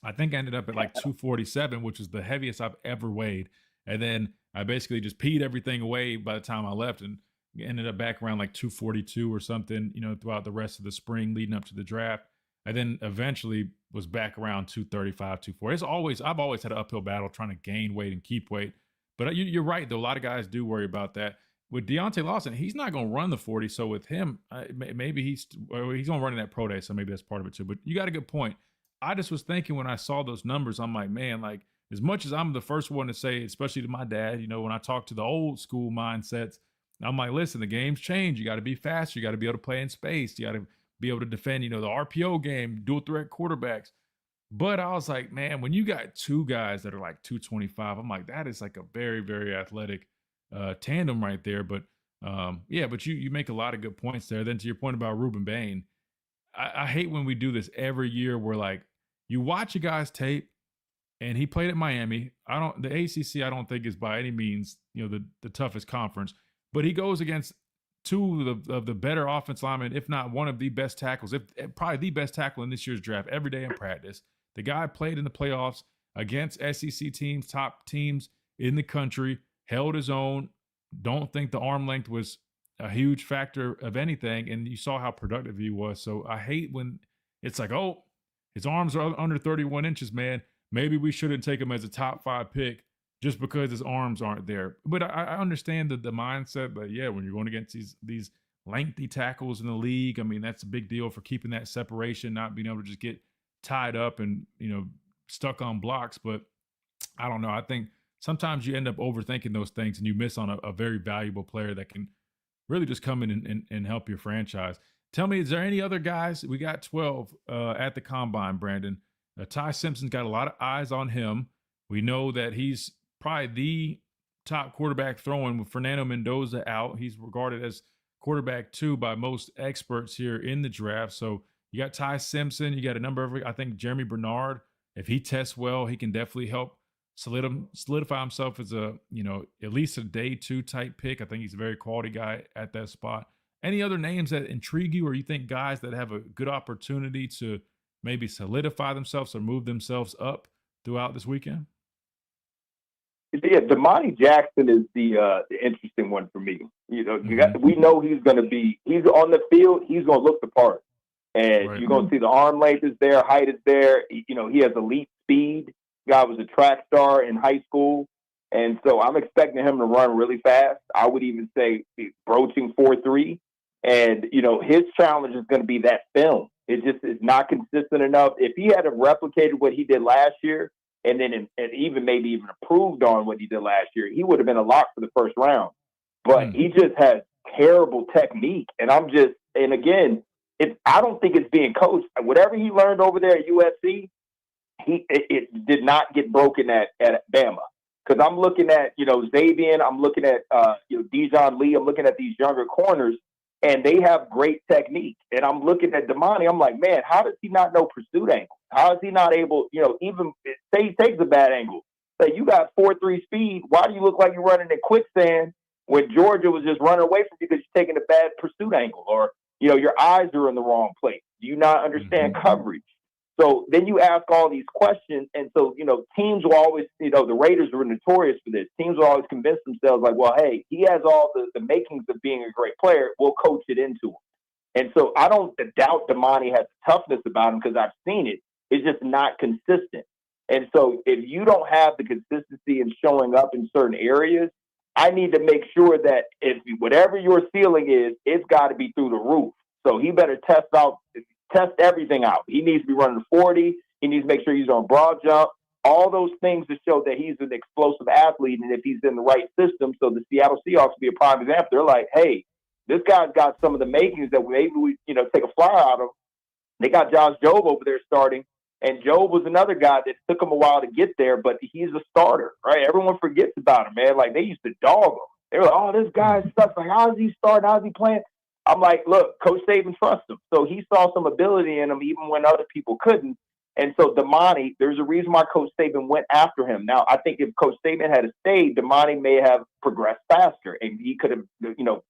I think I ended up at like 247, which is the heaviest I've ever weighed. And then I basically just peed everything away by the time I left and ended up back around like 242 or something, throughout the rest of the spring leading up to the draft. And then eventually was back around 235, 240. I've always had an uphill battle trying to gain weight and keep weight. But you're right, though. A lot of guys do worry about that. With Deontay Lawson, he's not going to run the 40. So with him, maybe he's going to run in that pro day. So maybe that's part of it too. But you got a good point. I just was thinking when I saw those numbers, I'm like, man, like as much as I'm the first one to say, especially to my dad, when I talk to the old school mindsets, I'm like, listen, the game's changed. You got to be faster. You got to be able to play in space. You got to be able to defend, the RPO game, dual threat quarterbacks. But I was like, man, when you got two guys that are like 225, I'm like, that is like a very, very athletic tandem right there. But but you make a lot of good points there. Then to your point about Ruben Bain, I hate when we do this every year where like you watch a guy's tape and he played at Miami. The ACC I don't think is by any means, the toughest conference, but he goes against two of the better offense linemen, if not one of the best tackles, if probably the best tackle in this year's draft every day in practice. The guy played in the playoffs against SEC teams, top teams in the country, held his own. Don't think the arm length was a huge factor of anything, and you saw how productive he was. So I hate when it's like, oh, his arms are under 31 inches, man. Maybe we shouldn't take him as a top 5 pick just because his arms aren't there. But I understand the mindset. But yeah, when you're going against these lengthy tackles in the league, I mean, that's a big deal for keeping that separation, not being able to just get tied up and, stuck on blocks. But I don't know. I think sometimes you end up overthinking those things and you miss on a very valuable player that can really just come in and help your franchise. Tell me, is there any other guys? We got 12 at the combine, Brandon. Ty Simpson's got a lot of eyes on him. We know that he's probably the top quarterback throwing with Fernando Mendoza out. He's regarded as quarterback 2 by most experts here in the draft. So you got Ty Simpson. You got a number of, I think, Jeremy Bernard. If he tests well, he can definitely help solidify himself as a, at least a day 2 type pick. I think he's a very quality guy at that spot. Any other names that intrigue you, or you think guys that have a good opportunity to maybe solidify themselves or move themselves up throughout this weekend? Yeah, Damani Jackson is the interesting one for me. We know he's on the field, he's going to look the part. And right. You're going to see the arm length is there, height is there. He has elite speed. Guy was a track star in high school. And so I'm expecting him to run really fast. I would even say broaching 4.3. And, his challenge is going to be that film. It just is not consistent enough. If he had replicated what he did last year and then maybe even improved on what he did last year, he would have been a lock for the first round. But he just has terrible technique. And again, I don't think it's being coached. Whatever he learned over there at USC, it did not get broken at Bama. Because I'm looking at, Xavier, I'm looking at, Dijon Lee, I'm looking at these younger corners, and they have great technique. And I'm looking at Damani, I'm like, man, how does he not know pursuit angle? How is he not able, even say he takes a bad angle. Say you got 4.3 speed, why do you look like you're running in quicksand when Georgia was just running away from you because you're taking a bad pursuit angle? Or, your eyes are in the wrong place. Do you not understand coverage? So then you ask all these questions. And so, teams will always, the Raiders were notorious for this. Teams will always convince themselves like, well, hey, he has all the makings of being a great player. We'll coach it into him. And so I don't doubt Damani has toughness about him because I've seen it. It's just not consistent. And so if you don't have the consistency in showing up in certain areas, I need to make sure that if whatever your ceiling is, it's got to be through the roof. So he better test everything out. He needs to be running 40. He needs to make sure he's on broad jump. All those things to show that he's an explosive athlete, and if he's in the right system. So the Seattle Seahawks will be a prime example. They're like, hey, this guy's got some of the makings that maybe we, take a flyer out of. They got Josh Jobe over there starting, and Jobe was another guy that took him a while to get there, but he's a starter, right? Everyone forgets about him, man. Like, they used to dog him. They were like, oh, this guy sucks. Like, how is he starting? How is he playing? I'm like, look, Coach Saban trusts him. So he saw some ability in him even when other people couldn't. And so Damani, there's a reason why Coach Saban went after him. Now, I think if Coach Saban had stayed, Damani may have progressed faster, and he could have,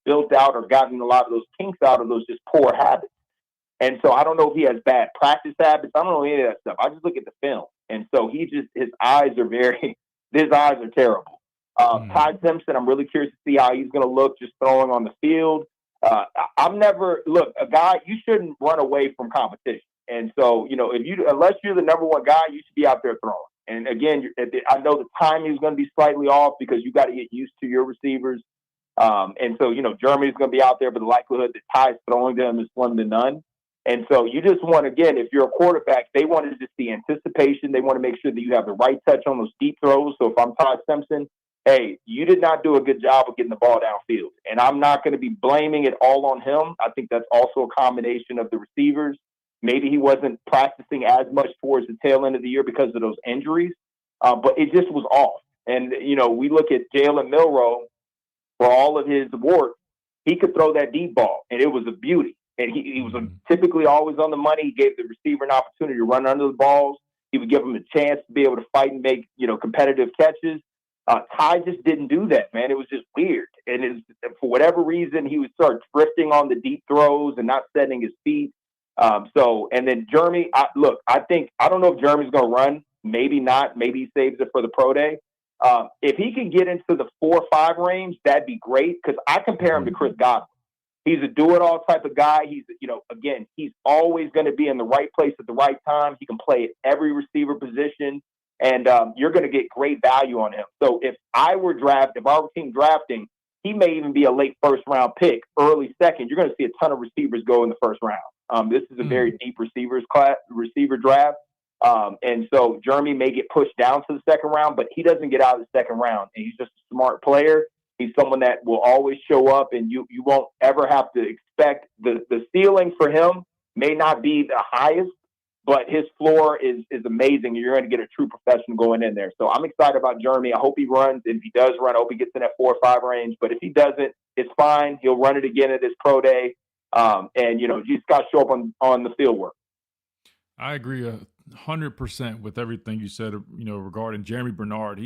built out or gotten a lot of those kinks out of those just poor habits. And so I don't know if he has bad practice habits. I don't know any of that stuff. I just look at the film. And so his eyes are terrible. Ty Simpson, I'm really curious to see how he's going to look just throwing on the field. A guy, you shouldn't run away from competition. And so, unless you're the number one guy, you should be out there throwing. And again, I know the timing is going to be slightly off because you got to get used to your receivers. And so, Germany's going to be out there, but the likelihood that Ty's throwing to them is slim to none. And so you just want, again, if you're a quarterback, they want to just see anticipation. They want to make sure that you have the right touch on those deep throws. So if I'm Ty Simpson, hey, you did not do a good job of getting the ball downfield. And I'm not going to be blaming it all on him. I think that's also a combination of the receivers. Maybe he wasn't practicing as much towards the tail end of the year because of those injuries, but it just was off. And, we look at Jalen Milroe for all of his warts. He could throw that deep ball, and it was a beauty. And he was typically always on the money. He gave the receiver an opportunity to run under the balls. He would give him a chance to be able to fight and make, competitive catches. Ty just didn't do that, man. It was just weird. And for whatever reason, he would start drifting on the deep throws and not setting his feet. And then Jeremy, I don't know if Jeremy's going to run. Maybe not. Maybe he saves it for the pro day. If he can get into the 4-5 range, that'd be great, because I compare him to Chris Godwin. He's a do-it-all type of guy. He's always going to be in the right place at the right time. He can play at every receiver position, and you're going to get great value on him. So if our team drafting, he may even be a late first-round pick, early second. You're going to see a ton of receivers go in the first round. This is a very deep receiver draft. And so Jeremy may get pushed down to the second round, but he doesn't get out of the second round. And he's just a smart player. He's someone that will always show up, and you won't ever have to expect the ceiling for him may not be the highest, but his floor is amazing. You're going to get a true professional going in there. So I'm excited about Jeremy. I hope he runs. And if he does run, I hope he gets in that 4-5 range. But if he doesn't, it's fine. He'll run it again at his pro day. You just got to show up on the field work. I agree 100% with everything you said, regarding Jeremy Bernard.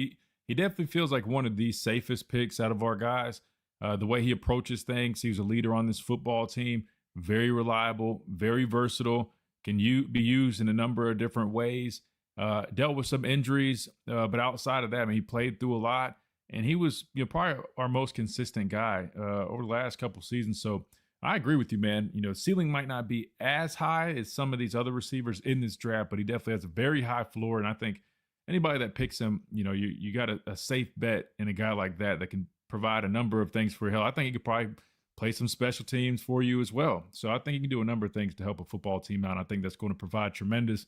He definitely feels like one of the safest picks out of our guys. The way he approaches things, he was a leader on this football team, very reliable, very versatile, can be used in a number of different ways. Dealt with some injuries, but outside of that, he played through a lot, and he was probably our most consistent guy over the last couple seasons. So I agree with you, man. Ceiling might not be as high as some of these other receivers in this draft, but he definitely has a very high floor. And I think anybody that picks him, you got a safe bet in a guy like that can provide a number of things for you. I think he could probably play some special teams for you as well. So I think he can do a number of things to help a football team out. I think that's going to provide tremendous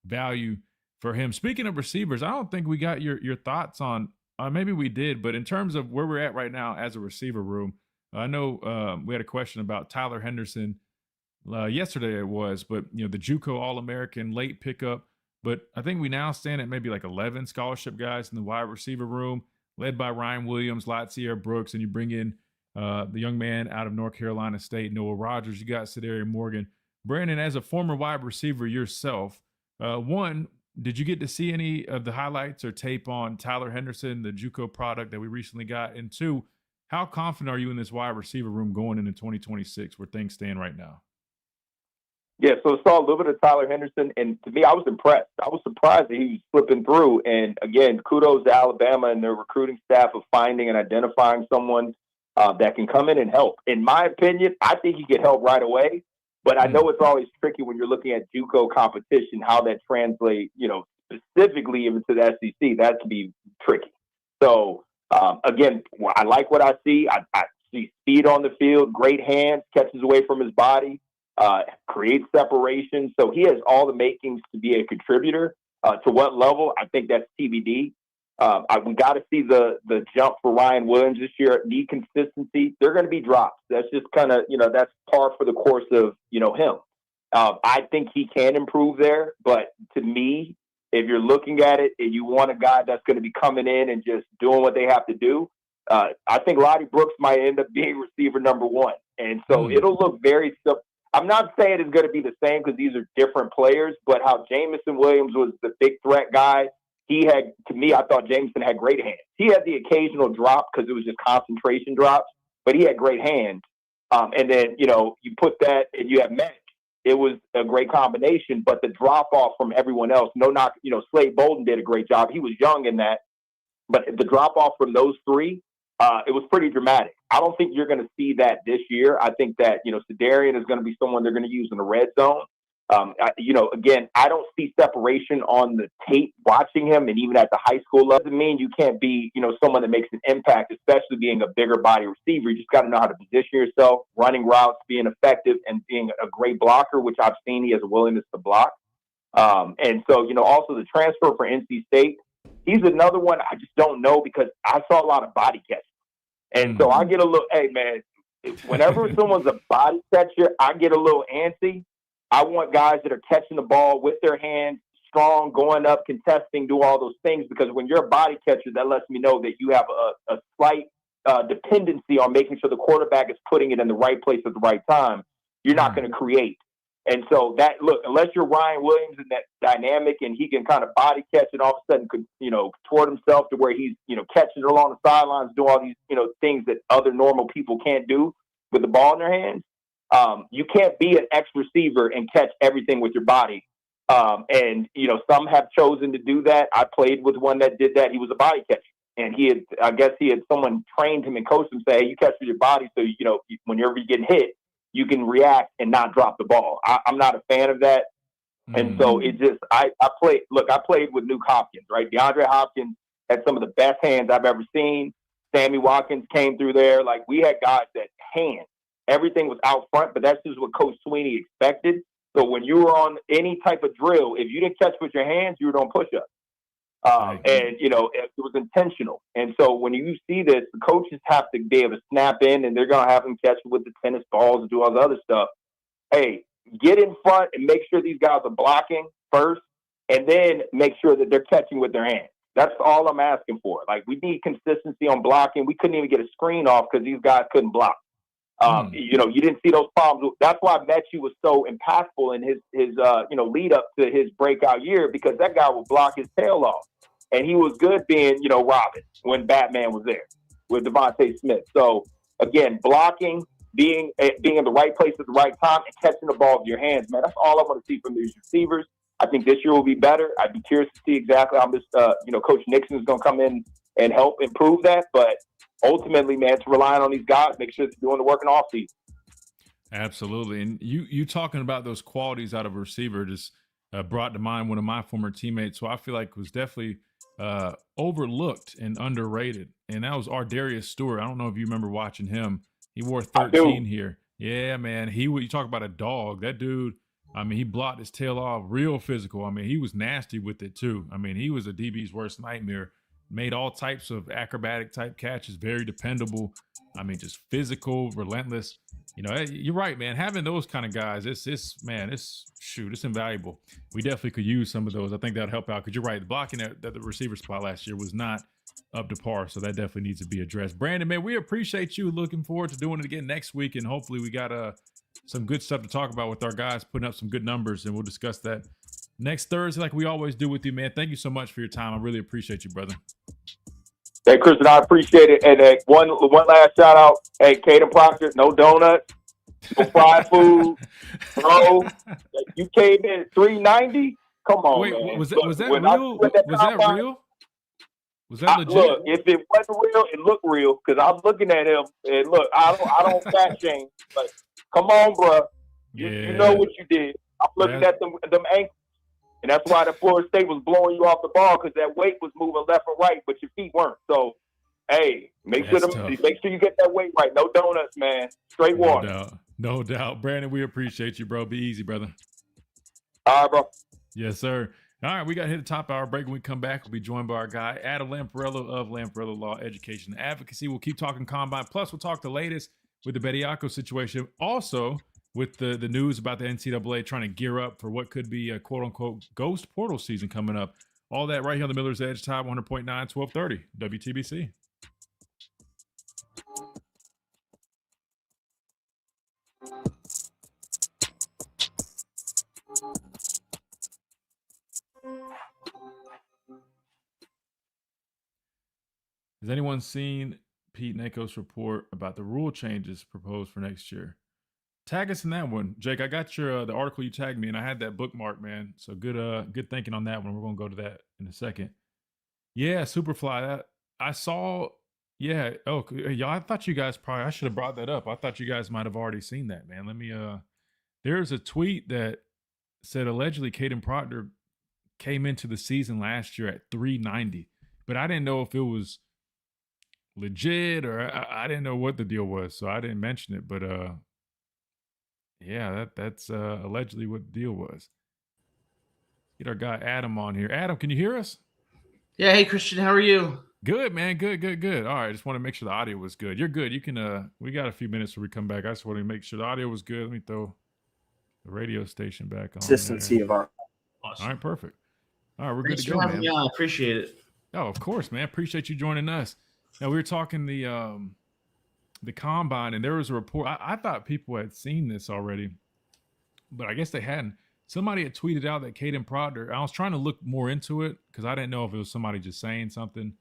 value for him. Speaking of receivers, I don't think we got your thoughts on, maybe we did, but in terms of where we're at right now as a receiver room, I know we had a question about Tyler Henderson yesterday, it was, but the JUCO All-American late pickup. But I think we now stand at maybe like 11 scholarship guys in the wide receiver room, led by Ryan Williams, Latsier Brooks, and you bring in the young man out of North Carolina State, Noah Rogers. You got Cedarian Morgan. Brandon, as a former wide receiver yourself, one, did you get to see any of the highlights or tape on Tyler Henderson, the JUCO product that we recently got? And two, how confident are you in this wide receiver room going into 2026 where things stand right now? Yeah, so I saw a little bit of Tyler Henderson, and to me, I was impressed. I was surprised that he was slipping through. And again, kudos to Alabama and their recruiting staff of finding and identifying someone that can come in and help. In my opinion, I think he could help right away. But I know it's always tricky when you're looking at JUCO competition, how that translates, specifically even to the SEC. That can be tricky. So, again, I like what I see. I see speed on the field, great hands, catches away from his body. Creates separation. So he has all the makings to be a contributor. To what level? I think that's TBD. We got to see the jump for Ryan Williams this year. Need consistency. They're going to be drops. That's just kind of, that's par for the course of, him. I think he can improve there. But to me, if you're looking at it and you want a guy that's going to be coming in and just doing what they have to do, I think Lottie Brooks might end up being receiver number one. And so it'll look very simple. I'm not saying it's going to be the same because these are different players, but how Jameson Williams was the big threat guy, I thought Jameson had great hands. He had the occasional drop because it was just concentration drops, but he had great hands. And then, you put that and you have Matt. It was a great combination, but the drop off from everyone else, Slade Bolden did a great job. He was young in that, but the drop off from those three, it was pretty dramatic. I don't think you're going to see that this year. I think that, Cedarian is going to be someone they're going to use in the red zone. Again, I don't see separation on the tape watching him, and even at the high school level. Doesn't mean you can't be, someone that makes an impact, especially being a bigger body receiver. You just got to know how to position yourself, running routes, being effective, and being a great blocker, which I've seen he has a willingness to block. And so, also the transfer for NC State, he's another one I just don't know because I saw a lot of body catching. And so I get a little, hey, man, whenever someone's a body catcher, I get a little antsy. I want guys that are catching the ball with their hands, strong, going up, contesting, do all those things, because when you're a body catcher, that lets me know that you have a slight dependency on making sure the quarterback is putting it in the right place at the right time. You're not going to create. And so that, look, unless you're Ryan Williams and that dynamic and he can kind of body catch and all of a sudden could, toward himself to where he's, catching it along the sidelines, do all these, things that other normal people can't do with the ball in their hands. You can't be an X receiver and catch everything with your body. And some have chosen to do that. I played with one that did that. He was a body catcher. And I guess he had someone trained him and coached him, say, hey, you catch with your body. So, whenever you get hit, you can react and not drop the ball. I'm not a fan of that. And so it just, I played with Nuke Hopkins, right? DeAndre Hopkins had some of the best hands I've ever seen. Sammy Watkins came through there. Like, we had guys that everything was out front, but that's just what Coach Sweeney expected. So when you were on any type of drill, if you didn't catch with your hands, you were doing push-ups. And, it was intentional. And so when you see this, the coaches have to be able to snap in, and they're going to have them catch with the tennis balls and do all the other stuff. Hey, get in front and make sure these guys are blocking first, and then make sure that they're catching with their hands. That's all I'm asking for. Like, we need consistency on blocking. We couldn't even get a screen off because these guys couldn't block. You didn't see those problems. That's why Mechie was so impactful in his lead up to his breakout year, because that guy would block his tail off. And he was good being, Robin when Batman was there with Devontae Smith. So, again, blocking, being in the right place at the right time, and catching the ball with your hands, man, that's all I want to see from these receivers. I think this year will be better. I'd be curious to see exactly how this, Coach Nixon is going to come in and help improve that. But ultimately, man, it's relying on these guys, make sure they're doing the work in off season. Absolutely. And you talking about those qualities out of a receiver just brought to mind one of my former teammates, who I feel like was definitely overlooked and underrated. And that was Ardarius Stewart. I don't know if you remember watching him. He wore 13 here. Yeah, man. You talk about a dog. That dude, I mean, he blocked his tail off real physical. I mean, he was nasty with it too. I mean, he was a DB's worst nightmare. Made all types of acrobatic type catches, very dependable. I mean, just physical, relentless. You're right, man. Having those kind of guys, it's invaluable. We definitely could use some of those. I think that'll help out, because you're right. The blocking at the receiver spot last year was not up to par, so that definitely needs to be addressed. Brandon, man, we appreciate you. Looking forward to doing it again next week, and hopefully we got some good stuff to talk about with our guys putting up some good numbers, and we'll discuss that next Thursday like we always do with you, man. Thank you so much for your time. I really appreciate you, brother. Hey, Chris, and I appreciate it. And one last shout out. Hey, Caden Proctor, no donuts, no fried food, bro. You came in at 390. Come on, wait, man. Was that real? Was that real? Was that legit? Look, if it wasn't real, it looked real, because I'm looking at him and look, I don't fat shame, but come on, bro. You know what you did. I'm looking at them ankles. And that's why the Florida State was blowing you off the ball, because that weight was moving left and right, but your feet weren't. So, hey, make sure you get that weight right. No donuts, man. Straight water. No doubt. Brandon, we appreciate you, bro. Be easy, brother. All right, bro. Yes, sir. All right, we got to hit the top hour break. When we come back, we'll be joined by our guy, Adam Lamparello of Lamparello Law Education and Advocacy. We'll keep talking Combine. Plus, we'll talk the latest with the Bediako situation. Also, with the news about the NCAA trying to gear up for what could be a quote-unquote ghost portal season coming up. All that right here on the Miller's Edge, Tide 100.9, 1230, WTBC. Has anyone seen Pete Nako's report about the rule changes proposed for next year? Tag us in that one, Jake. I got your the article you tagged me, and I had that bookmark, man. So good thinking on that one. We're gonna go to that in a second. Yeah, Superfly. That I saw. Yeah. Oh, yeah. I thought you guys I should have brought that up. I thought you guys might have already seen that, man. Let me. There's a tweet that said allegedly Caden Proctor came into the season last year at 390, but I didn't know if it was legit or I didn't know what the deal was, so I didn't mention it. But yeah, that's allegedly what the deal was. Get our guy Adam on here. Adam, can you hear us? Yeah, hey Christian, how are you? Good, man. Good. All right, just want to make sure the audio was good. You're good. You can. We got a few minutes till we come back. I just want to make sure the audio was good. Let me throw the radio station back on. Consistency of our. Awesome. All right, perfect. All right, we're Thanks good to for go, having man. me on. I appreciate it. Oh, of course, man. Appreciate you joining us. Now we were talking the combine, and there was a report. I thought people had seen this already, but I guess they hadn't. Somebody had tweeted out that Caden Proctor. I was trying to look more into it because I didn't know if it was somebody just saying something,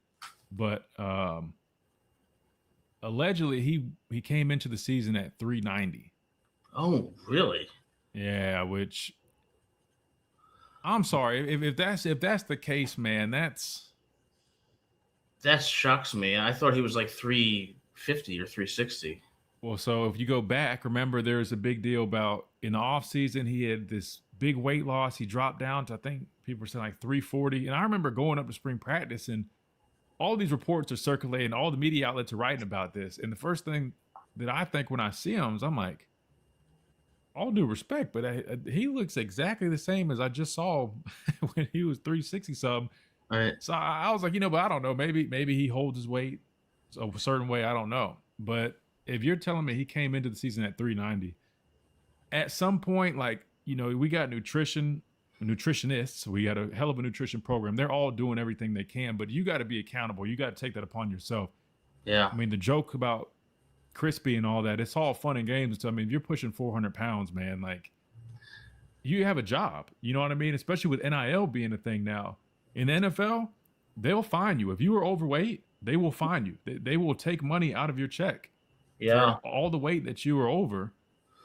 but allegedly he came into the season at 390. Oh, really? Yeah, which I'm sorry if that's the case, man. That shocks me. I thought he was like 350 or 360. Well, so if you go back, remember there's a big deal about in the offseason, he had this big weight loss. He dropped down to, I think people were saying like 340. And I remember going up to spring practice and all these reports are circulating, all the media outlets are writing about this. And the first thing that I think when I see him is I'm like, all due respect, but he looks exactly the same as I just saw when he was 360 something. All right. So I was like, but I don't know. Maybe he holds his weight a certain way. I don't know. But if you're telling me he came into the season at 390, at some point, like, we got nutritionists. We got a hell of a nutrition program. They're all doing everything they can, but you got to be accountable. You got to take that upon yourself. Yeah. I mean, the joke about crispy and all that, it's all fun and games. I mean, if you're pushing 400 pounds, man, like you have a job, you know what I mean? Especially with NIL being a thing now. In the NFL, they'll fine you. If you are overweight, they will fine you. They will take money out of your check. Yeah. For all the weight that you are over.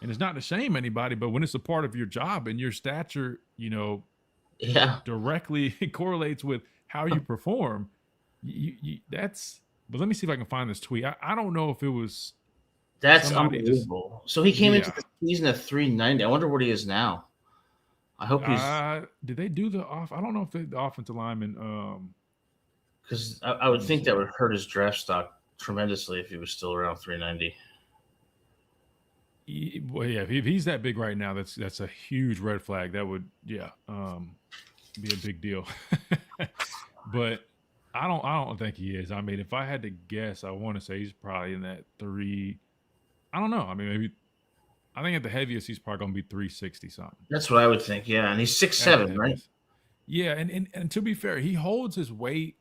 And it's not to shame anybody, but when it's a part of your job and your stature, Yeah. directly correlates with how you perform, that's. But let me see if I can find this tweet. I don't know if it was. That's unbelievable. So he came into Yeah. the season at 390. I wonder what he is now. I hope he's. Did they do the off? I don't know if the offensive lineman. Because I would think that would hurt his draft stock tremendously if he was still around 390. Well, yeah, if he's that big right now, that's a huge red flag. That would, be a big deal. But I don't think he is. I mean, if I had to guess, I want to say he's probably in that 3. I don't know. I mean, maybe. I think at the heaviest, he's probably going to be 360 something. That's what I would think. Yeah, and he's 6'7", right? Yeah, and to be fair, he holds his weight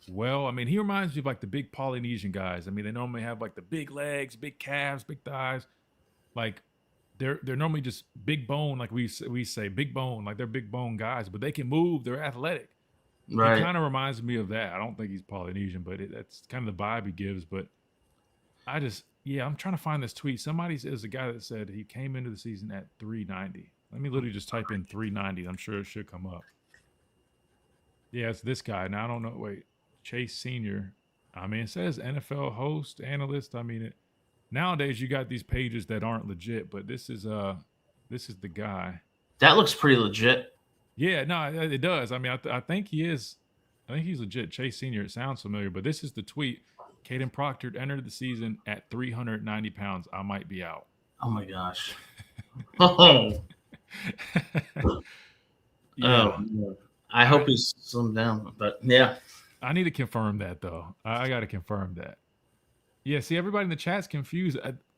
well. I mean, he reminds me of like the big Polynesian guys. I mean, they normally have like the big legs, big calves, big thighs. Like they're normally just big bone, like we say big bone, like they're big bone guys, but they can move. They're athletic. Right. It kind of reminds me of that. I don't think he's Polynesian, but that's kind of the vibe he gives. But I'm trying to find this tweet. Somebody is a guy that said he came into the season at 390. Let me literally just type in 390. I'm sure it should come up. Yeah, it's this guy. Now I don't know. Wait, Chase Senior. I mean, it says NFL host, analyst. I mean, nowadays you got these pages that aren't legit, but this is the guy. That looks pretty legit. Yeah, no, it does. I mean, I think he is. I think he's legit. Chase Senior. It sounds familiar, but this is the tweet. Caden Proctor entered the season at 390 pounds. I might be out. Oh my gosh. Oh. Yeah. Oh. I hope he's slimmed down, but yeah. I need to confirm that though. I got to confirm that. Yeah. See, everybody in the chat's confused.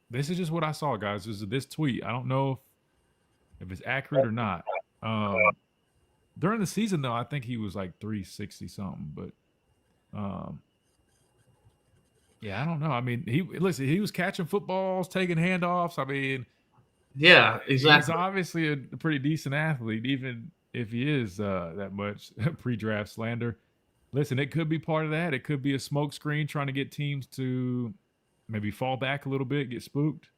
This is just what I saw, guys. This tweet. I don't know if it's accurate or not. During the season, though, I think he was like 360 something, but yeah, I don't know. I mean, he was catching footballs, taking handoffs. I mean, yeah, exactly. He's obviously a pretty decent athlete, even if he is that much pre-draft slander. Listen, it could be part of that. It could be a smoke screen trying to get teams to maybe fall back a little bit, get spooked.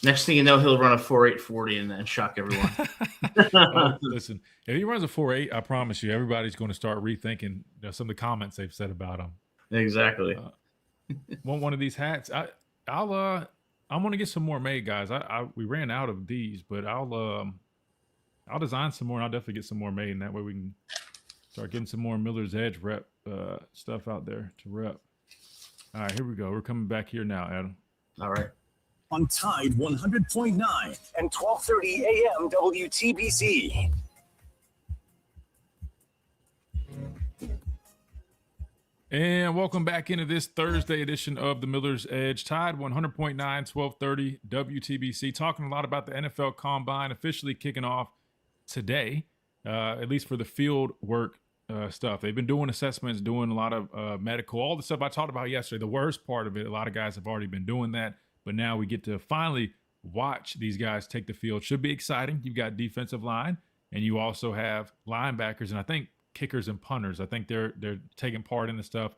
Next thing you know, he'll run a 4.840 and then shock everyone. Listen, if he runs a 4.8, I promise you, everybody's going to start rethinking some of the comments they've said about him. Exactly. Want one of these hats? I'm going to get some more made, guys. We ran out of these, but I'll design some more, and I'll definitely get some more made, and that way we can start getting some more Miller's Edge rep stuff out there to rep. All right, here we go. We're coming back here now, Adam. All right. On Tide 100.9 and 12:30 a.m. WTBC. And welcome back into this Thursday edition of the Miller's Edge. Tide 100.9, 1230 WTBC. Talking a lot about the NFL Combine officially kicking off today, at least for the field work stuff. They've been doing assessments, doing a lot of medical, all the stuff I talked about yesterday. The worst part of it, a lot of guys have already been doing that, but now we get to finally watch these guys take the field. Should be exciting. You've got defensive line, and you also have linebackers, and I think kickers and punters. I think they're taking part in the stuff.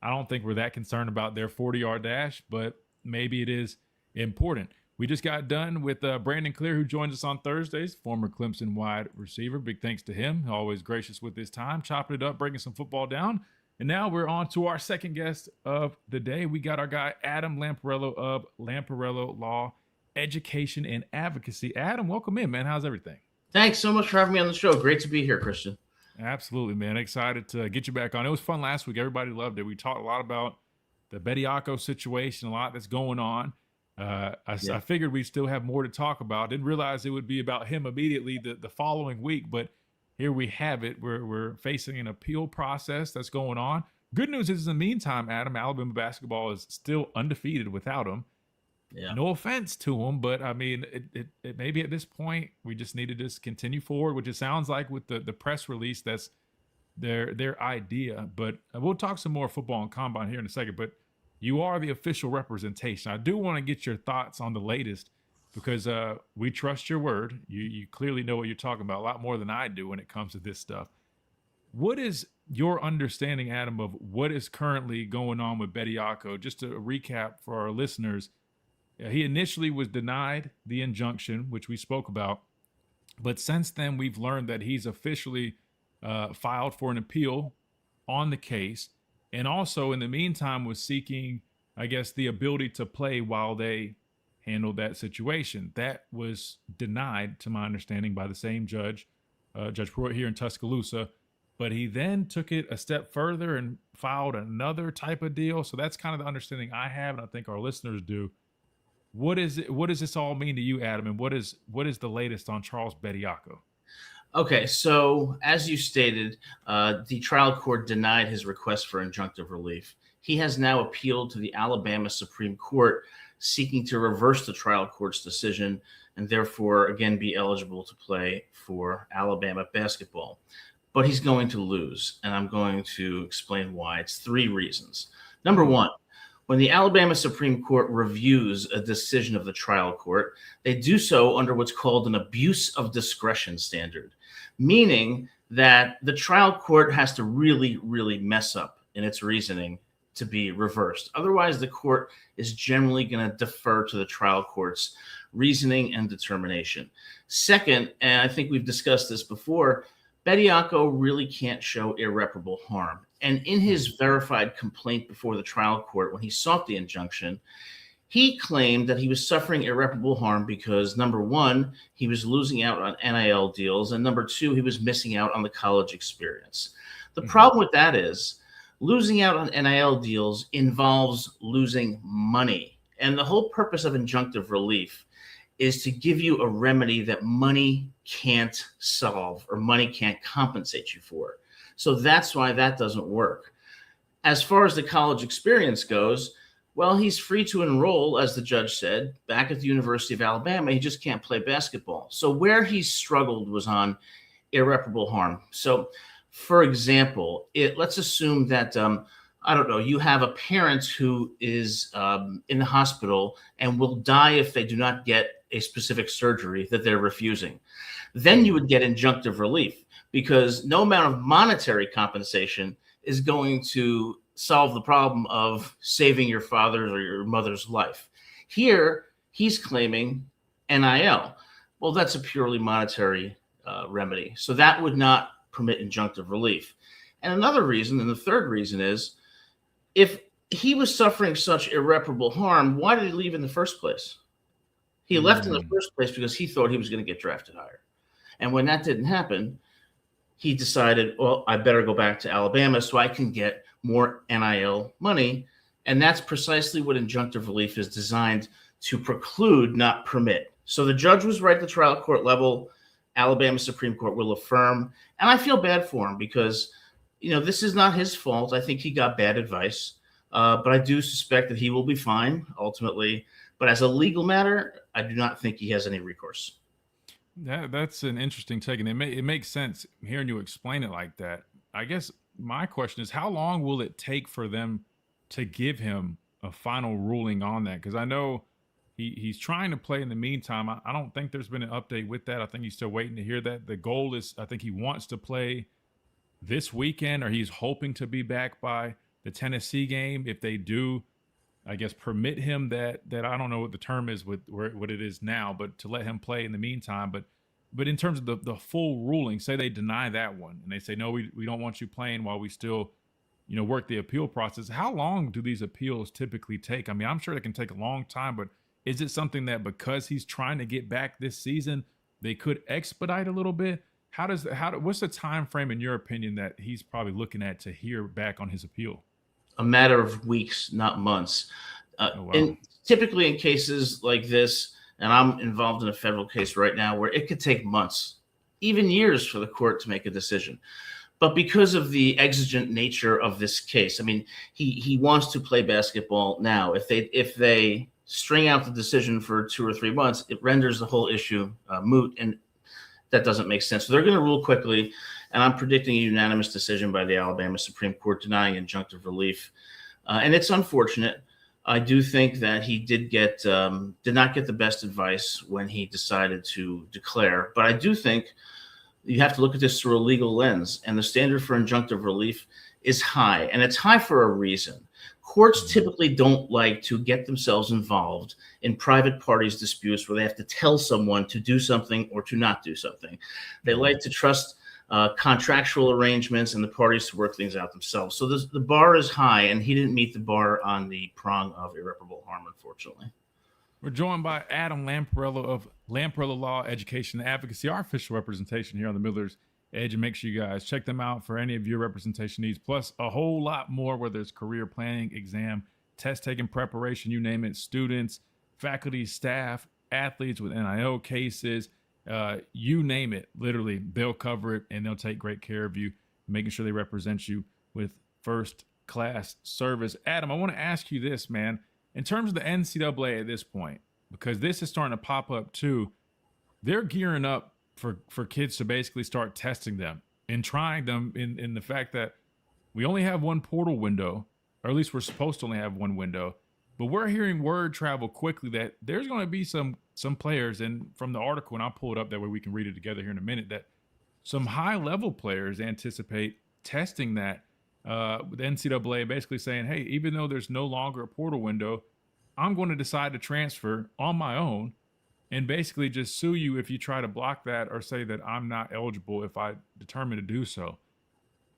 I don't think we're that concerned about their 40-yard dash, but maybe it is important. We just got done with Brandon Clear, who joins us on Thursdays, former Clemson wide receiver. Big thanks to him. Always gracious with his time, chopping it up, breaking some football down. And now we're on to our second guest of the day. We got our guy, Adam Lamparello of Lamparello Law, Education and Advocacy. Adam, welcome in, man. How's everything? Thanks so much for having me on the show. Great to be here, Christian. Absolutely, man. Excited to get you back on. It was fun last week. Everybody loved it. We talked a lot about the Bediako situation, a lot that's going on. I figured we'd still have more to talk about. Didn't realize it would be about him immediately the following week, but here we have it. We're facing an appeal process that's going on. Good news is, in the meantime, Adam, Alabama basketball is still undefeated without him. Yeah. No offense to him, but I mean, it maybe at this point we just need to just continue forward, which it sounds like with the press release, that's their idea. But we'll talk some more football and combine here in a second. But you are the official representation. I do want to get your thoughts on the latest, because we trust your word. You clearly know what you're talking about a lot more than I do when it comes to this stuff. What is your understanding, Adam, of what is currently going on with Bediako? Just to recap for our listeners, he initially was denied the injunction, which we spoke about. But since then, we've learned that he's officially filed for an appeal on the case. And also, in the meantime, was seeking, I guess, the ability to play while they handled that situation. That was denied, to my understanding, by the same judge, Judge Pruitt here in Tuscaloosa. But he then took it a step further and filed another type of deal. So that's kind of the understanding I have, and I think our listeners do. What does this all mean to you, Adam? And what is the latest on Charles Bediako? Okay, so as you stated, the trial court denied his request for injunctive relief. He has now appealed to the Alabama Supreme Court, seeking to reverse the trial court's decision and therefore, again, be eligible to play for Alabama basketball. But he's going to lose, and I'm going to explain why. It's 3 reasons. Number one, when the Alabama Supreme Court reviews a decision of the trial court, they do so under what's called an abuse of discretion standard, meaning that the trial court has to really, really mess up in its reasoning to be reversed. Otherwise, the court is generally going to defer to the trial court's reasoning and determination. Second, and I think we've discussed this before, Bediako really can't show irreparable harm. And in his verified complaint before the trial court, when he sought the injunction, he claimed that he was suffering irreparable harm because, number one, he was losing out on NIL deals, and number two, he was missing out on the college experience. The problem with that is losing out on NIL deals involves losing money. And the whole purpose of injunctive relief is to give you a remedy that money can't solve or money can't compensate you for. So that's why that doesn't work. As far as the college experience goes, well, he's free to enroll, as the judge said, back at the University of Alabama. He just can't play basketball. So where he struggled was on irreparable harm. So, for example, let's assume that, you have a parent who is in the hospital and will die if they do not get a specific surgery that they're refusing. Then you would get injunctive relief, because no amount of monetary compensation is going to solve the problem of saving your father's or your mother's life. Here, he's claiming NIL. Well, that's a purely monetary remedy. So that would not permit injunctive relief. And another reason, and the third reason, is if he was suffering such irreparable harm, why did he leave in the first place? He left in the first place because he thought he was going to get drafted higher. And when that didn't happen, he decided, well, I better go back to Alabama so I can get more NIL money. And that's precisely what injunctive relief is designed to preclude, not permit. So the judge was right at the trial court level. Alabama Supreme Court will affirm. And I feel bad for him because this is not his fault. I think he got bad advice, but I do suspect that he will be fine ultimately. But as a legal matter, I do not think he has any recourse. That's an interesting take, and it makes sense hearing you explain it like that. I guess my question is, how long will it take for them to give him a final ruling on that? Because I know he's trying to play in the meantime. I don't think there's been an update with that. I think he's still waiting to hear that. The goal is, I think he wants to play this weekend, or he's hoping to be back by the Tennessee game. If they do, I guess, permit him that I don't know what the term is with what it is now, but to let him play in the meantime. But in terms of the full ruling, say they deny that one and they say, no, we don't want you playing while we still, work the appeal process. How long do these appeals typically take? I mean, I'm sure it can take a long time, but is it something that because he's trying to get back this season, they could expedite a little bit? What's the time frame in your opinion that he's probably looking at to hear back on his appeal? A matter of weeks, not months. Oh, wow. And typically in cases like this, and I'm involved in a federal case right now where it could take months, even years for the court to make a decision. But because of the exigent nature of this case, I mean, he wants to play basketball now. If they string out the decision for 2 or 3 months, it renders the whole issue moot, and that doesn't make sense. So they're going to rule quickly, and I'm predicting a unanimous decision by the Alabama Supreme Court denying injunctive relief. And it's unfortunate. I do think that he did not get the best advice when he decided to declare, but I do think you have to look at this through a legal lens, and the standard for injunctive relief is high, and it's high for a reason. Courts typically don't like to get themselves involved in private parties' disputes where they have to tell someone to do something or to not do something. They like to trust contractual arrangements and the parties to work things out themselves. So the bar is high, and he didn't meet the bar on the prong of irreparable harm, unfortunately. We're joined by Adam Lamparello of Lamparello Law Education and Advocacy, our official representation here on the Miller's Edge. And make sure you guys check them out for any of your representation needs, plus a whole lot more, whether it's career planning, exam, test taking preparation, you name it, students, faculty, staff, athletes with NIL cases, you name it. Literally, they'll cover it, and they'll take great care of you, making sure they represent you with first-class service. Adam, I want to ask you this, man. In terms of the NCAA at this point, because this is starting to pop up too, they're gearing up for kids to basically start testing them and trying them in the fact that we only have one portal window, or at least we're supposed to only have one window. But we're hearing word travel quickly that there's going to be some players, and from the article, and I'll pull it up that way we can read it together here in a minute, that some high-level players anticipate testing that. With the NCAA basically saying, hey, even though there's no longer a portal window, I'm going to decide to transfer on my own and basically just sue you if you try to block that or say that I'm not eligible if I determine to do so.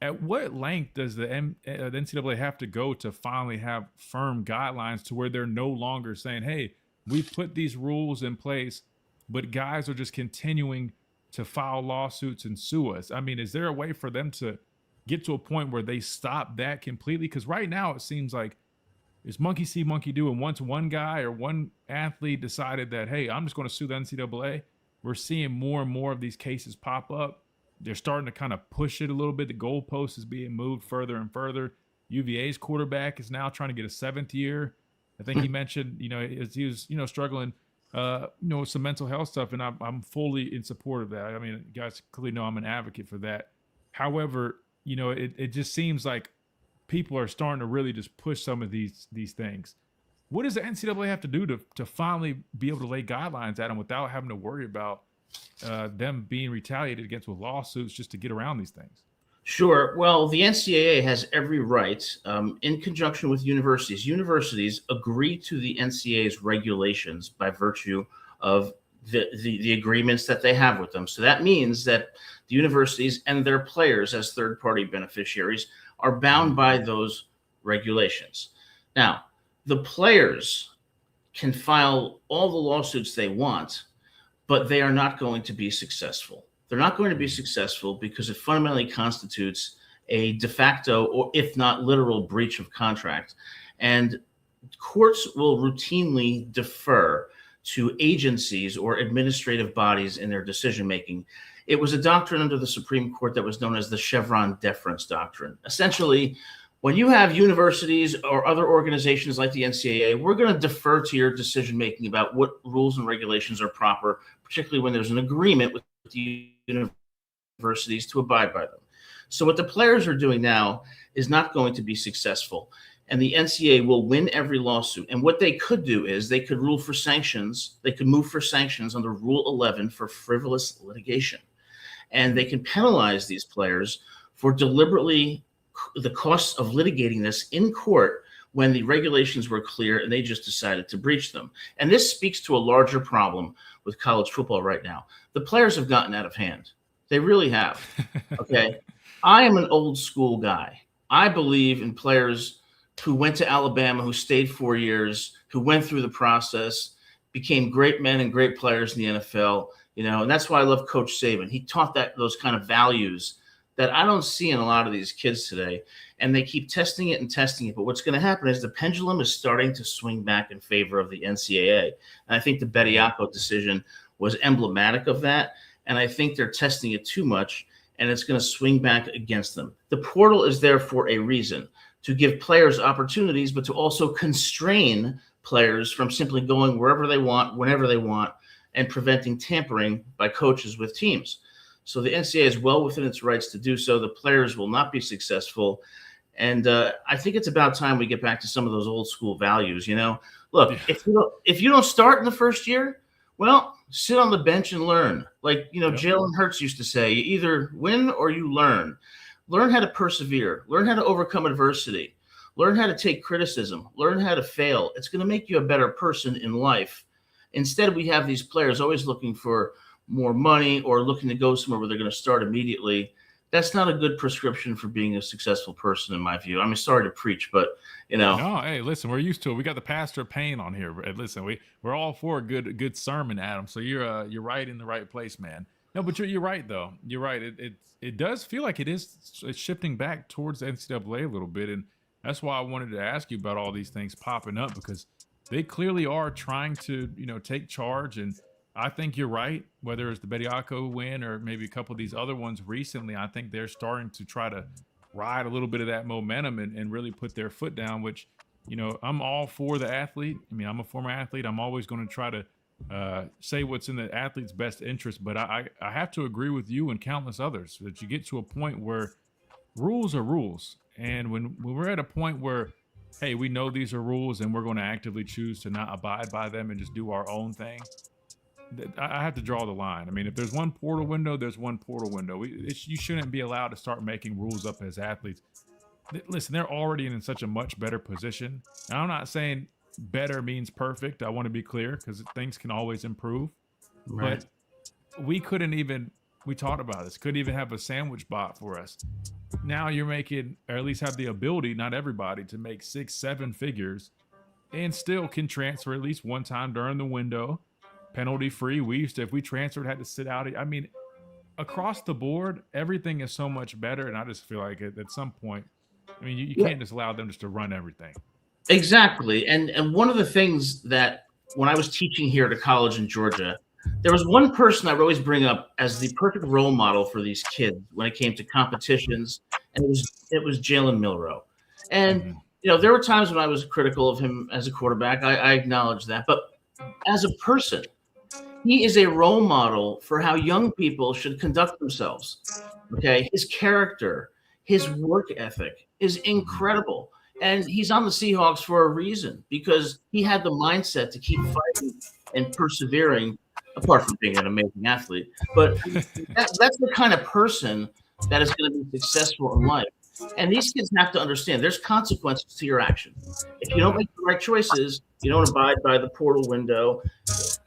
At what length does the NCAA have to go to finally have firm guidelines to where they're no longer saying, hey, we've put these rules in place, but guys are just continuing to file lawsuits and sue us? I mean, is there a way for them to get to a point where they stop that completely? Because right now it seems like it's monkey see, monkey do. And once one guy or one athlete decided that, hey, I'm just going to sue the NCAA, we're seeing more and more of these cases pop up. They're starting to kind of push it a little bit. The goalpost is being moved further and further. UVA's quarterback is now trying to get a 7th year. I think he mentioned, he was, struggling, with some mental health stuff, and I'm fully in support of that. I mean, you guys clearly know I'm an advocate for that. However, it just seems like people are starting to really just push some of these things. What does the NCAA have to do to finally be able to lay guidelines at them without having to worry about them being retaliated against with lawsuits just to get around these things? Sure. Well, the NCAA has every right, in conjunction with universities. Universities agree to the NCAA's regulations by virtue of the agreements that they have with them. So that means that the universities and their players as third-party beneficiaries are bound by those regulations. Now, the players can file all the lawsuits they want, but they are not going to be successful. They're not going to be successful because it fundamentally constitutes a de facto, or if not literal, breach of contract. And courts will routinely defer to agencies or administrative bodies in their decision making. It was a doctrine under the Supreme Court that was known as the Chevron deference doctrine. Essentially, when you have universities or other organizations like the NCAA, we're going to defer to your decision making about what rules and regulations are proper, particularly when there's an agreement with the universities to abide by them. So what the players are doing now is not going to be successful, and the NCAA will win every lawsuit. And what they could do is they could rule for sanctions. They could move for sanctions under Rule 11 for frivolous litigation. And they can penalize these players for deliberately the costs of litigating this in court when the regulations were clear and they just decided to breach them. And this speaks to a larger problem with college football right now. The players have gotten out of hand. They really have. Okay. I am an old school guy. I believe in players who went to Alabama, who stayed 4 years, who went through the process, became great men and great players in the NFL, and that's why I love Coach Saban. He taught those kind of values that I don't see in a lot of these kids today, and they keep testing it. But what's going to happen is the pendulum is starting to swing back in favor of the NCAA. And I think the Bediako decision was emblematic of that, and I think they're testing it too much, and it's going to swing back against them. The portal is there for a reason, to give players opportunities, but to also constrain players from simply going wherever they want, whenever they want, and preventing tampering by coaches with teams. So the NCAA is well within its rights to do so. The players will not be successful. And I think it's about time we get back to some of those old school values. Look, if you don't start in the first year, well, sit on the bench and learn. Like, Jalen Hurts used to say, you either win or you learn. Learn how to persevere. Learn how to overcome adversity. Learn how to take criticism. Learn how to fail. It's going to make you a better person in life. Instead, we have these players always looking for more money or looking to go somewhere where they're going to start immediately. That's not a good prescription for being a successful person, in my view. I'm sorry to preach, but No, hey, listen, we're used to it. We got the pastor of pain on here. Listen, we're all for a good sermon, Adam. So you're right in the right place, man. No, but you're right though. You're right. It does feel like it's shifting back towards the NCAA a little bit, and that's why I wanted to ask you about all these things popping up, because they clearly are trying to take charge. And I think you're right. Whether it's the Bediako win or maybe a couple of these other ones recently, I think they're starting to try to ride a little bit of that momentum and really put their foot down, which, I'm all for the athlete. I mean, I'm a former athlete. I'm always going to try to say what's in the athlete's best interest. But I have to agree with you and countless others that you get to a point where rules are rules. And when we're at a point where, hey, we know these are rules and we're going to actively choose to not abide by them and just do our own thing, I have to draw the line. I mean, if there's one portal window, there's one portal window. You shouldn't be allowed to start making rules up as athletes. Listen, they're already in such a much better position. And I'm not saying better means perfect. I want to be clear, because things can always improve. Right. But we talked about this, couldn't even have a sandwich bot for us. Now you're making, or at least have the ability, not everybody, to make 6-7 figures and still can transfer at least one time during the window. Penalty free. We used to, if we transferred, had to sit out. I mean, across the board, everything is so much better. And I just feel like at some point, I mean, you can't just allow them just to run everything. Exactly. And one of the things that when I was teaching here at a college in Georgia, there was one person I would always bring up as the perfect role model for these kids when it came to competitions, and it was Jalen Milroe. And there were times when I was critical of him as a quarterback. I acknowledge that, but as a person, he is a role model for how young people should conduct themselves. Okay, his character, his work ethic is incredible. And he's on the Seahawks for a reason, because he had the mindset to keep fighting and persevering, apart from being an amazing athlete. But that's the kind of person that is going to be successful in life. And these kids have to understand there's consequences to your action. If you don't make the right choices, you don't abide by the portal window,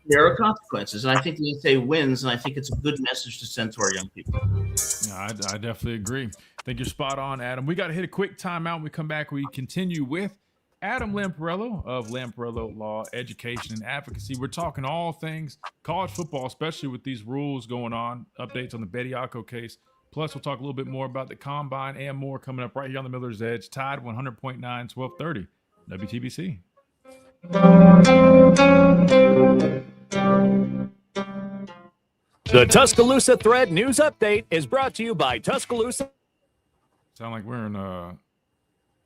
there are consequences. And I think the NCAA wins, and I think it's a good message to send to our young people. No, I definitely agree. I think you're spot on, Adam. We got to hit a quick timeout. When we come back, we continue with Adam Lamparello of Lamparello Law Education and Advocacy. We're talking all things college football, especially with these rules going on, updates on the Bediako case. Plus, we'll talk a little bit more about the Combine and more coming up right here on the Miller's Edge. Tide 100.9, 1230, WTBC. The Tuscaloosa Thread News Update is brought to you by Tuscaloosa. Sound like we're in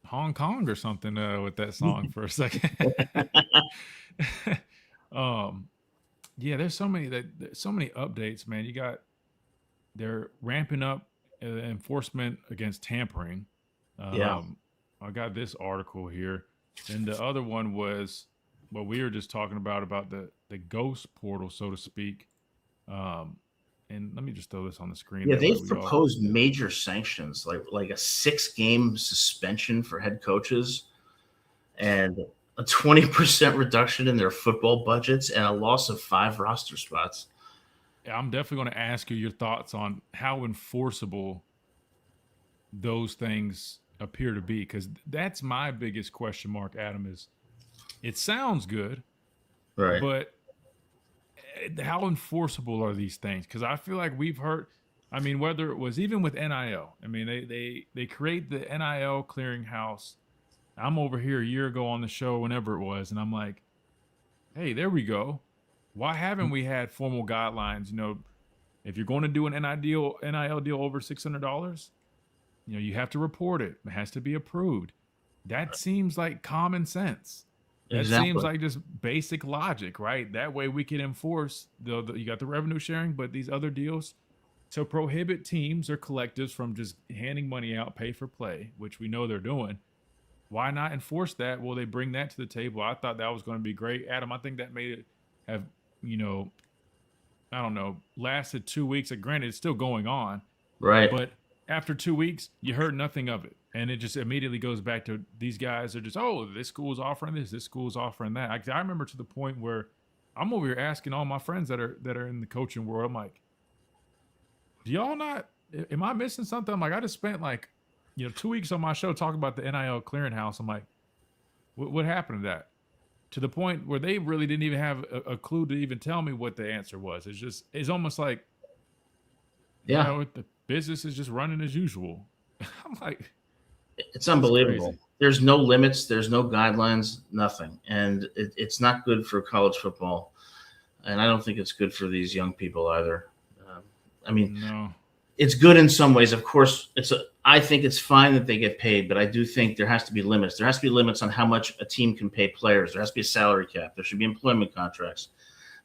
Hong Kong or something with that song for a second. Yeah, there's so many updates, man. They're ramping up enforcement against tampering. Yeah. I got this article here, and the other one was what we were just talking about the ghost portal, so to speak. And let me just throw this on the screen. Yeah, they've proposed major sanctions, like a 6-game suspension for head coaches, and a 20% reduction in their football budgets, and a loss of 5 roster spots. I'm definitely going to ask you your thoughts on how enforceable those things appear to be, because that's my biggest question mark, Adam. Is it sounds good, right? But how enforceable are these things? Because I feel like we've heard, I mean, whether it was even with NIL, I mean, they create the NIL clearinghouse. I'm over here a year ago on the show, whenever it was, and I'm like, hey, there we go. Why haven't we had formal guidelines? You know, if you're going to do an NIL deal over $600, you know, you have to report it. It has to be approved. That seems like common sense. That seems like just basic logic, right? That way we can enforce you got the revenue sharing, but these other deals to prohibit teams or collectives from just handing money out, pay for play, which we know they're doing. Why not enforce that? Well, they bring that to the table. I thought that was going to be great. Adam, I think that made it have, you know, I don't know, lasted 2 weeks. Granted, it's still going on. Right. But after 2 weeks, you heard nothing of it. And it just immediately goes back to these guys are just, oh, this school's offering this school's offering that. I remember to the point where I'm over here asking all my friends that are in the coaching world, I'm like, do y'all not, am I missing something? I'm like, I just spent 2 weeks on my show talking about the NIL clearinghouse. I'm like, what happened to that? To the point where they really didn't even have a clue to even tell me what the answer was. It's almost like, yeah, you know, the business is just running as usual. I'm like, it's unbelievable. There's no limits. There's no guidelines, nothing. And it's not good for college football. And I don't think it's good for these young people either. I mean, no. It's good in some ways. Of course, I think it's fine that they get paid, but I do think there has to be limits. There has to be limits on how much a team can pay players. There has to be a salary cap. There should be employment contracts.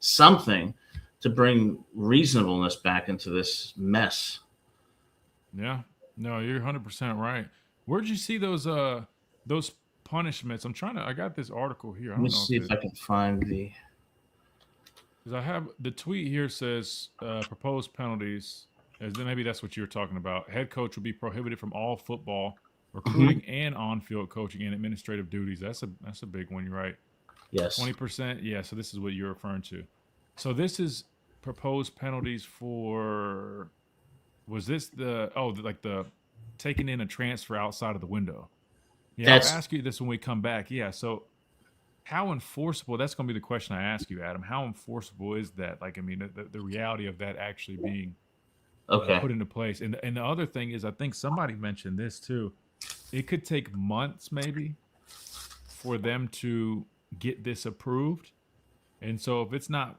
Something to bring reasonableness back into this mess. Yeah. No, you're 100% right. Where'd you see those punishments? I got this article here. Let me see if I can find the. Because I have the tweet here says proposed penalties. Maybe that's what you were talking about. Head coach will be prohibited from all football, recruiting, and on-field coaching and administrative duties. That's a big one. You're right. Yes. 20%. Yeah. So this is what you're referring to. So this is proposed penalties for. Was this the taking in a transfer outside of the window? Yeah. I'll ask you this when we come back. Yeah. So how enforceable? That's going to be the question I ask you, Adam. How enforceable is that? Like, I mean, the reality of that actually being. Put into place. And the other thing is, I think somebody mentioned this too. It could take months maybe for them to get this approved. And so if it's not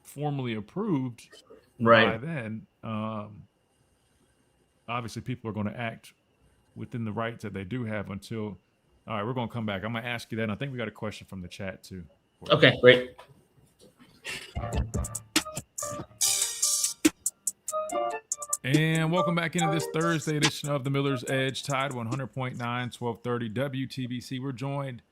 formally approved by then, obviously people are going to act within the rights that they do have until. All right, we're going to come back. I'm going to ask you that. And I think we got a question from the chat too. Okay, great. And welcome back into this Thursday edition of the Miller's Edge, Tide 100.9, 1230 WTBC. We're joined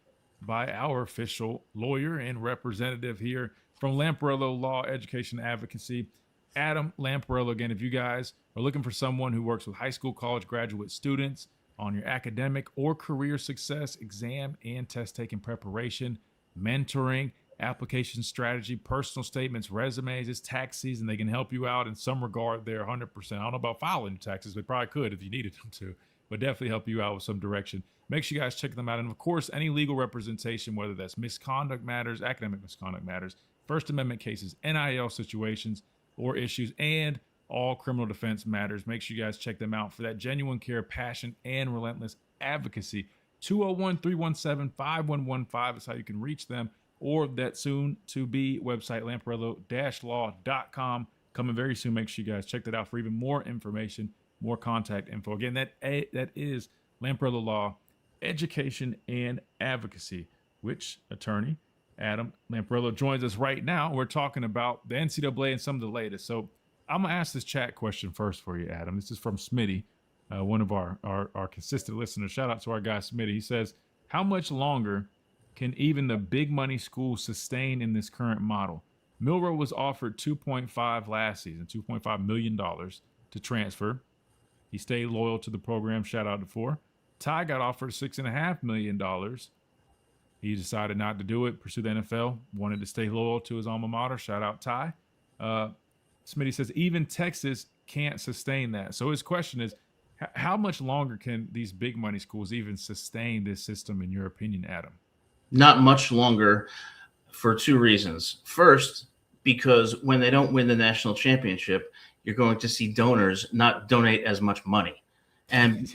by our official lawyer and representative here from Lamparello Law Education Advocacy, Adam Lamparello. Again, if you guys are looking for someone who works with high school, college graduate students on your academic or career success, exam and test taking preparation, mentoring, application strategy, personal statements, resumes, it's tax season. They can help you out in some regard there 100%. I don't know about filing taxes. They probably could if you needed them to, but definitely help you out with some direction. Make sure you guys check them out. And of course, any legal representation, whether that's misconduct matters, academic misconduct matters, First Amendment cases, NIL situations or issues, and all criminal defense matters. Make sure you guys check them out for that genuine care, passion, and relentless advocacy. 201-317-5115 is how you can reach them. Or that soon-to-be website, lamparello-law.com. coming very soon. Make sure you guys check that out for even more information, more contact info. Again, that is Lamparello Law, Education and Advocacy, which attorney Adam Lamparello joins us right now. We're talking about the NCAA and some of the latest. So I'm going to ask this chat question first for you, Adam. This is from Smitty, one of our consistent listeners. Shout out to our guy, Smitty. He says, how much longer can even the big money schools sustain in this current model? Milroe was offered $2.5 last season, $2.5 million to transfer. He stayed loyal to the program. Shout out to Four. Ty got offered $6.5 million. He decided not to do it, pursue the NFL, wanted to stay loyal to his alma mater. Shout out Ty. Smitty says even Texas can't sustain that. So his question is, how much longer can these big money schools even sustain this system, in your opinion, Adam? Not much longer, for two reasons. First, because when they don't win the national championship, you're going to see donors not donate as much money. And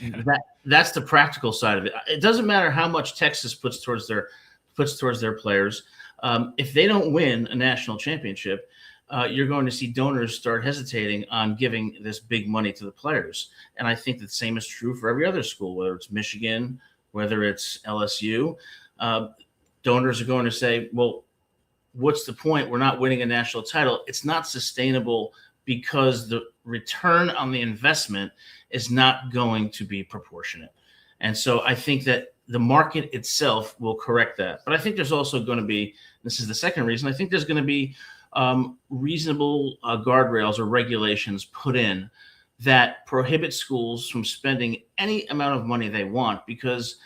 that's the practical side of it. It doesn't matter how much Texas puts towards their players. If they don't win a national championship, you're going to see donors start hesitating on giving this big money to the players. And I think the same is true for every other school, whether it's Michigan, whether it's LSU. Donors are going to say, well, what's the point? We're not winning a national title. It's not sustainable because the return on the investment is not going to be proportionate. And so I think that the market itself will correct that. But I think there's also going to be, this is the second reason, I think there's going to be reasonable guardrails or regulations put in that prohibit schools from spending any amount of money they want, because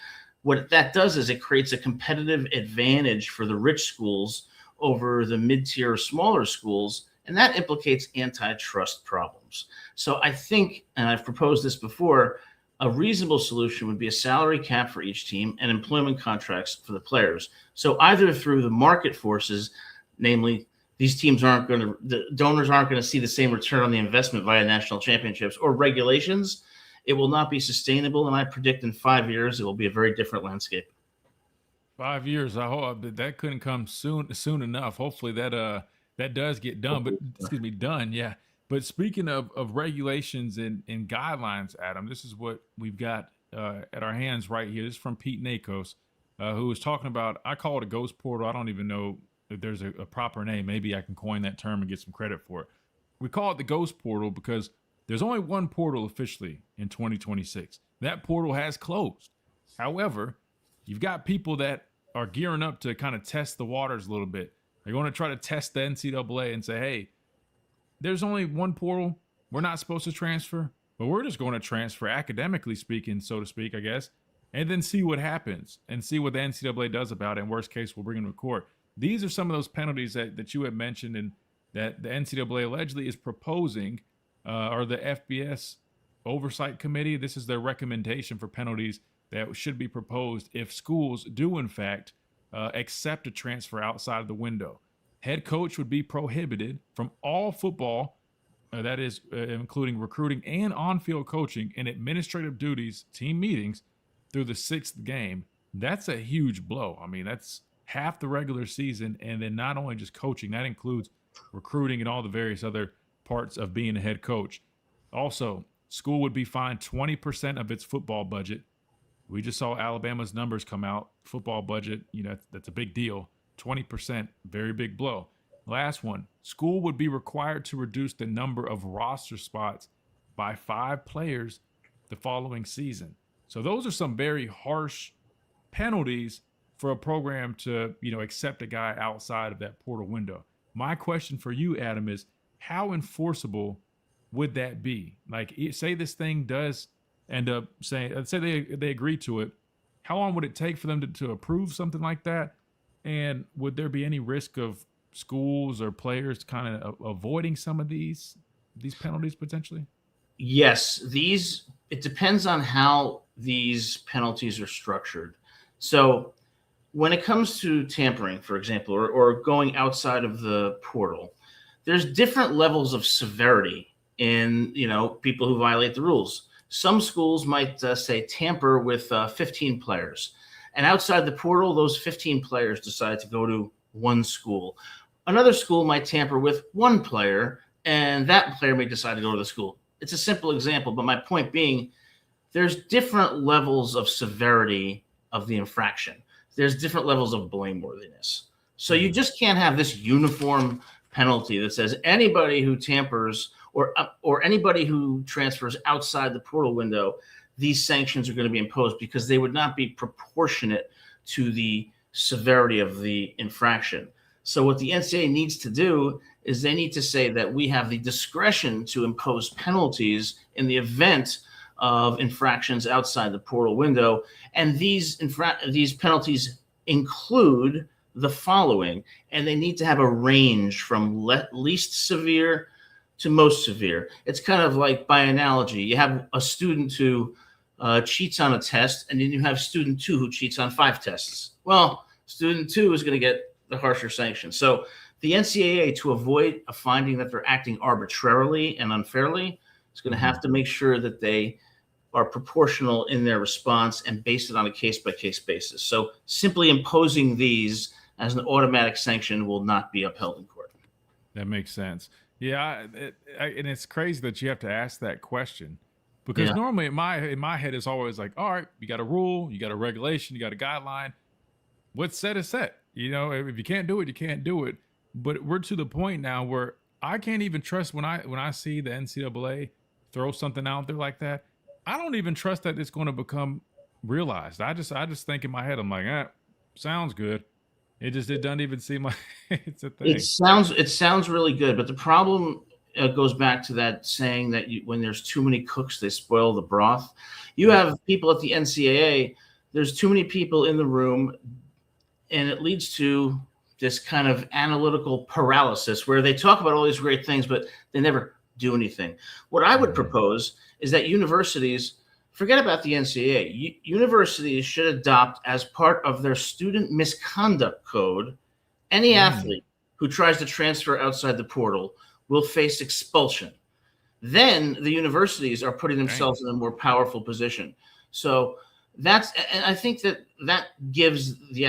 what that does is it creates a competitive advantage for the rich schools over the mid-tier smaller schools, and that implicates antitrust problems. So I think, and I've proposed this before, a reasonable solution would be a salary cap for each team and employment contracts for the players. So either through the market forces, namely these teams the donors aren't going to see the same return on the investment via national championships, or regulations, it will not be sustainable. And I predict in 5 years, it will be a very different landscape. 5 years. I hope that couldn't come soon enough. Hopefully that does get done. But done. Yeah. But speaking of regulations and guidelines, Adam, this is what we've got at our hands right here. This is from Pete Nakos, who was talking about, I call it a ghost portal. I don't even know if there's a proper name. Maybe I can coin that term and get some credit for it. We call it the ghost portal because there's only one portal officially in 2026. That portal has closed. However, you've got people that are gearing up to kind of test the waters a little bit. They're going to try to test the NCAA and say, hey, there's only one portal. We're not supposed to transfer, but we're just going to transfer, academically speaking, so to speak, I guess, and then see what happens and see what the NCAA does about it. In worst case, we'll bring them to court. These are some of those penalties that you had mentioned and that the NCAA allegedly is proposing, or the FBS Oversight Committee. This is their recommendation for penalties that should be proposed if schools do, in fact, accept a transfer outside of the window. Head coach would be prohibited from all football, that is including recruiting and on-field coaching and administrative duties, team meetings, through the sixth game. That's a huge blow. I mean, that's half the regular season, and then not only just coaching, that includes recruiting and all the various other parts of being a head coach. Also, school would be fined 20% of its football budget. We just saw Alabama's numbers come out. Football budget, that's a big deal. 20%, very big blow. Last one, school would be required to reduce the number of roster spots by 5 players the following season. So those are some very harsh penalties for a program to, accept a guy outside of that portal window. My question for you, Adam, is how enforceable would that be? Like, say this thing does end up saying, say they agree to it, how long would it take for them to approve something like that? And would there be any risk of schools or players kind of avoiding some of these penalties potentially? Yes, it depends on how these penalties are structured. So when it comes to tampering, for example, or going outside of the portal, there's different levels of severity in, people who violate the rules. Some schools might say tamper with 15 players. And outside the portal, those 15 players decide to go to one school. Another school might tamper with one player and that player may decide to go to the school. It's a simple example, but my point being, there's different levels of severity of the infraction. There's different levels of blameworthiness. So you just can't have this uniform penalty that says anybody who tampers or anybody who transfers outside the portal window, these sanctions are going to be imposed, because they would not be proportionate to the severity of the infraction. So what the NCAA needs to do is they need to say that we have the discretion to impose penalties in the event of infractions outside the portal window. And these penalties include the following, and they need to have a range from least severe to most severe. It's kind of like, by analogy, you have a student who cheats on a test, and then you have student 2 who cheats on 5 tests. Well, student 2 is going to get the harsher sanction. So the NCAA, to avoid a finding that they're acting arbitrarily and unfairly, is going to have to make sure that they are proportional in their response and base it on a case-by-case basis. So simply imposing these as an automatic sanction will not be upheld in court. That makes sense. Yeah, and it's crazy that you have to ask that question, because normally in my head it's always like, all right, you got a rule, you got a regulation, you got a guideline. What's set is set. You know, if you can't do it, you can't do it. But we're to the point now where I can't even trust when I see the NCAA throw something out there like that. I don't even trust that it's going to become realized. I just think in my head, I'm like, sounds good. It doesn't even seem like it's a thing. It sounds really good, but the problem goes back to that saying that when there's too many cooks, they spoil the broth. You have people at the NCAA, there's too many people in the room, and it leads to this kind of analytical paralysis where they talk about all these great things, but they never do anything. What I would propose is that universities, forget about the NCAA, universities should adopt as part of their student misconduct code, any athlete who tries to transfer outside the portal will face expulsion. Then the universities are putting themselves in a more powerful position. So and I think that gives the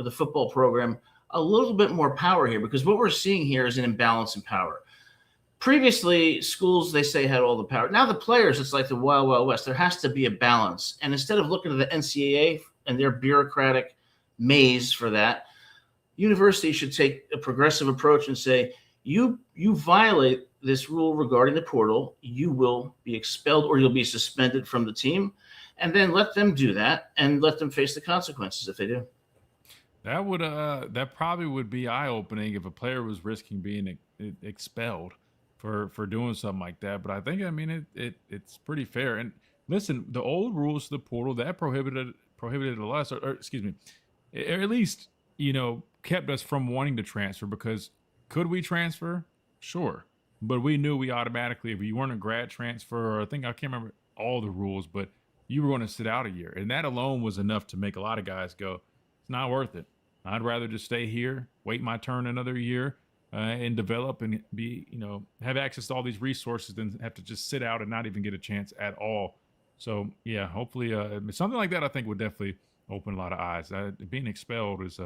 the football program a little bit more power here, because what we're seeing here is an imbalance in power. Previously, schools, they say, had all the power. Now the players, it's like the Wild Wild West. There has to be a balance. And instead of looking at the NCAA and their bureaucratic maze for that, universities should take a progressive approach and say, you violate this rule regarding the portal, you will be expelled or you'll be suspended from the team. And then let them do that and let them face the consequences if they do. That probably would be eye-opening if a player was risking being expelled for doing something like that. But I think, it's pretty fair. And listen, the old rules of the portal that prohibited us, or excuse me, or at least, kept us from wanting to transfer, because could we transfer? Sure. But we knew we automatically, if you weren't a grad transfer, or I can't remember all the rules, but you were going to sit out a year. And that alone was enough to make a lot of guys go, it's not worth it. I'd rather just stay here, wait my turn another year, and develop and have access to all these resources than have to just sit out and not even get a chance at all. So yeah, hopefully something like that I think would definitely open a lot of eyes. Being expelled is